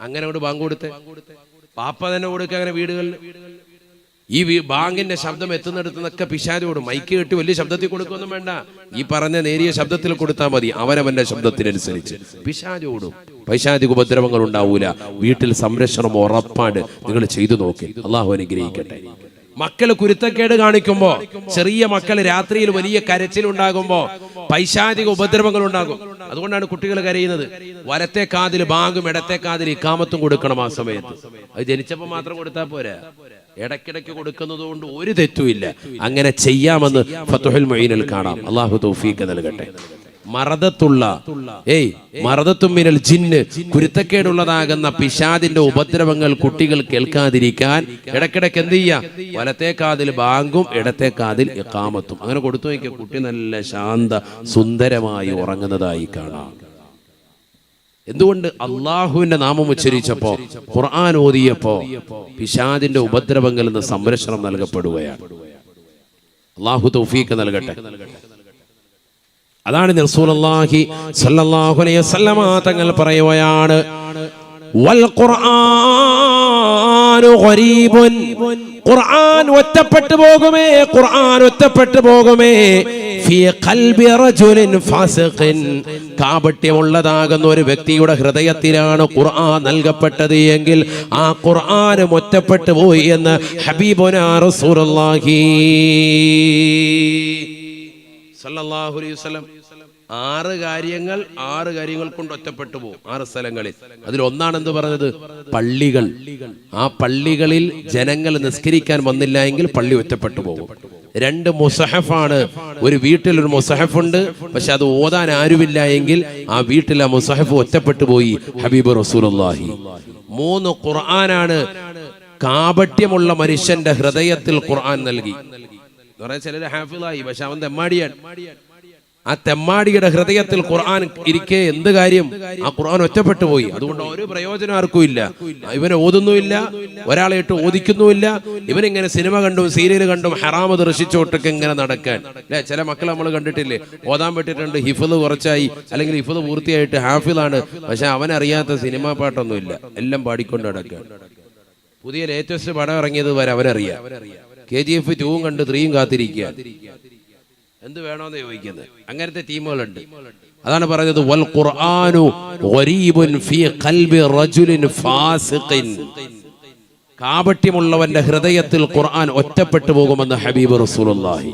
അങ്ങനെ കൊണ്ട് ബാങ്ക് കൊടുത്തേ. പാപ്പ തന്നെ കൊടുക്കുക അങ്ങനെ വീടുകളിൽ. ഈ ബാങ്കിന്റെ ശബ്ദം എത്തുന്നിടത്തുനിന്നൊക്കെ പിശാചോടും. മൈക്ക് കെട്ടി വലിയ ശബ്ദത്തിൽ കൊടുക്കൊന്നും വേണ്ട, ഈ പറഞ്ഞ നേരിയ ശബ്ദത്തിൽ കൊടുത്താൽ മതി. അവനവന്റെ ശബ്ദത്തിനനുസരിച്ച് പിശാചോടും. പൈശാചിക ഉപദ്രവങ്ങൾ ഉണ്ടാവൂല. വീട്ടിൽ സംരക്ഷണം ഉറപ്പാണ്. നിങ്ങൾ ചെയ്തു നോക്കി. അള്ളാഹു അനുഗ്രഹിക്കട്ടെ. മക്കള് കുരുത്തക്കേട് കാണിക്കുമ്പോ, ചെറിയ മക്കള് രാത്രിയിൽ വലിയ കരച്ചിലുണ്ടാകുമ്പോ പൈശാചിക ഉപദ്രവങ്ങൾ ഉണ്ടാകും. അതുകൊണ്ടാണ് കുട്ടികൾ കരയുന്നത്. വലത്തെ കാതിൽ ബാങ്കും ഇടത്തെ കാതിൽ ഇഖാമത്തും കൊടുക്കണം ആ സമയത്ത്. അത് ജനിച്ചപ്പോ മാത്രം കൊടുത്താൽ പോരാ, ഇടയ്ക്കിടയ്ക്ക് കൊടുക്കുന്നത് കൊണ്ട് ഒരു തെറ്റുമില്ല. അങ്ങനെ ചെയ്യാമെന്ന് ഫത്ഹുൽ മുഈനിൽ കാണാം. അള്ളാഹു തൗഫീഖ് നൽകട്ടെ. മറദത്തുള്ള മറദത്തും മിനൽ ജിന്ന്, കുരുത്തക്കേടുള്ളതാകുന്ന പിശാദിന്റെ ഉപദ്രവങ്ങൾ കുട്ടികൾ കേൾക്കാതിരിക്കാൻ ഇടയ്ക്കിടയ്ക്ക് എന്ത് ചെയ്യാ? വലത്തെ കാതിൽ ബാങ്കും ഇടത്തെ കാതിൽ ഇഖാമത്തും അങ്ങനെ കൊടുത്തു നോക്കിയ കുട്ടി നല്ല ശാന്ത സുന്ദരമായി ഉറങ്ങുന്നതായി കാണാം. എന്തുകൊണ്ട്? അള്ളാഹുവിന്റെ നാമം ഉച്ചരിച്ചപ്പോ, ഖുർആൻ ഓതിയപ്പോ പിശാദിന്റെ ഉപദ്രവങ്ങളിൽ നിന്ന് സംരക്ഷണം നൽകപ്പെടുകയാണ്. അള്ളാഹു തൗഫീഖ് നൽകട്ടെ. അതാണ് റസൂലുള്ളാഹി സ്വല്ലല്ലാഹു അലൈഹി വസല്ലമ തങ്ങൾ പറയുകയാണ്, വൽ ഖുർആനു ഗരീബുൻ, ഖുർആൻ ഒറ്റപ്പെട്ടു പോകുമേ, ഖുർആൻ ഒറ്റപ്പെട്ടു പോകുമേ, ഫീ ഖൽബി റജുലിൻ ഫാസിഖിൻ, കാപട്യമുള്ളതാകുന്ന ഒരു വ്യക്തിയുടെ ഹൃദയത്തിലാണ് ഖുർആൻ നൽകപ്പെട്ടത് എങ്കിൽ ആ ഖുർആൻ ഒറ്റപ്പെട്ടു പോയി എന്ന് ഹബീബുനാ റസൂലുള്ളാഹി സല്ലല്ലാഹു അലൈഹി വസല്ലം. 6 കാര്യങ്ങൾ കൊണ്ട് ഒറ്റപ്പെട്ടു പോകും 6 സ്ഥലങ്ങളിൽ. അതിലൊന്നാണെന്ന് പറഞ്ഞത് പള്ളികൾ. ആ പള്ളികളിൽ ജനങ്ങൾ നിസ്കരിക്കാൻ വന്നില്ല എങ്കിൽ പള്ളി ഒറ്റപ്പെട്ടു പോകും. 2 മുസഹഫാണ്. ഒരു വീട്ടിൽ ഒരു മുസഹഫ് ഉണ്ട്, പക്ഷെ അത് ഓതാൻ ആരുമില്ല എങ്കിൽ ആ വീട്ടിൽ ആ മുസഹഫ് ഒറ്റപ്പെട്ടു പോയി ഹബീബ് റസൂലുള്ളാഹി. 3 ഖുർആനാണ്. കാപട്യമുള്ള മനുഷ്യന്റെ ഹൃദയത്തിൽ ഖുർആൻ നൽകി. ചിലര് ഹാഫിളായി, പക്ഷെ അവൻ തെമ്മാടിയാണ്. ആ തെമ്മാടിയുടെ ഹൃദയത്തിൽ ഖുർആൻ ഇരിക്കെ എന്ത് കാര്യം? ആ ഖുർആൻ ഒറ്റപ്പെട്ടു പോയി. അതുകൊണ്ട് ഒരു പ്രയോജനം ആർക്കും ഇല്ല. ഇവനെ ഓതുന്നുമില്ല, ഒരാളെ ഇട്ട് ഓദിക്കുന്നുമില്ല. ഇവനിങ്ങനെ സിനിമ കണ്ടും സീരിയൽ കണ്ടും ഹറാമ് ദർശിച്ചോട്ടൊക്കെ ഇങ്ങനെ നടക്കാൻ. അല്ലെ, ചില മക്കൾ നമ്മൾ കണ്ടിട്ടില്ലേ, ഓതാൻ പറ്റിയിട്ടുണ്ട്, ഹിഫ്ള് കുറച്ചായി അല്ലെങ്കിൽ ഹിഫ്ള് പൂർത്തിയായിട്ട് ഹാഫിളാണ്, പക്ഷെ അവനറിയാത്ത സിനിമാ പാട്ടൊന്നുമില്ല, എല്ലാം പാടിക്കൊണ്ട് നടക്കാൻ. പുതിയ ലേറ്റസ്റ്റ് പടം ഇറങ്ങിയത് വരെ അവനറിയാം. KGF 2 കണ്ട് 3 കാത്തിരിക്കുക. എന്ത് വേണോന്ന് ചോദിക്കുന്നത്. അങ്ങനത്തെ ടീമുകളുണ്ട്. അതാണ് പറഞ്ഞത് വൽ ഖുർആനു ഗരീബുൻ ഫീ ഖൽബി റജുലിൻ ഫാസിഖിൻ, കാപട്യമുള്ളവന്റെ ഹൃദയത്തിൽ ഖുർആൻ ഒറ്റപ്പെട്ടു പോകുമെന്ന് ഹബീബ് റസൂലുള്ളാഹി.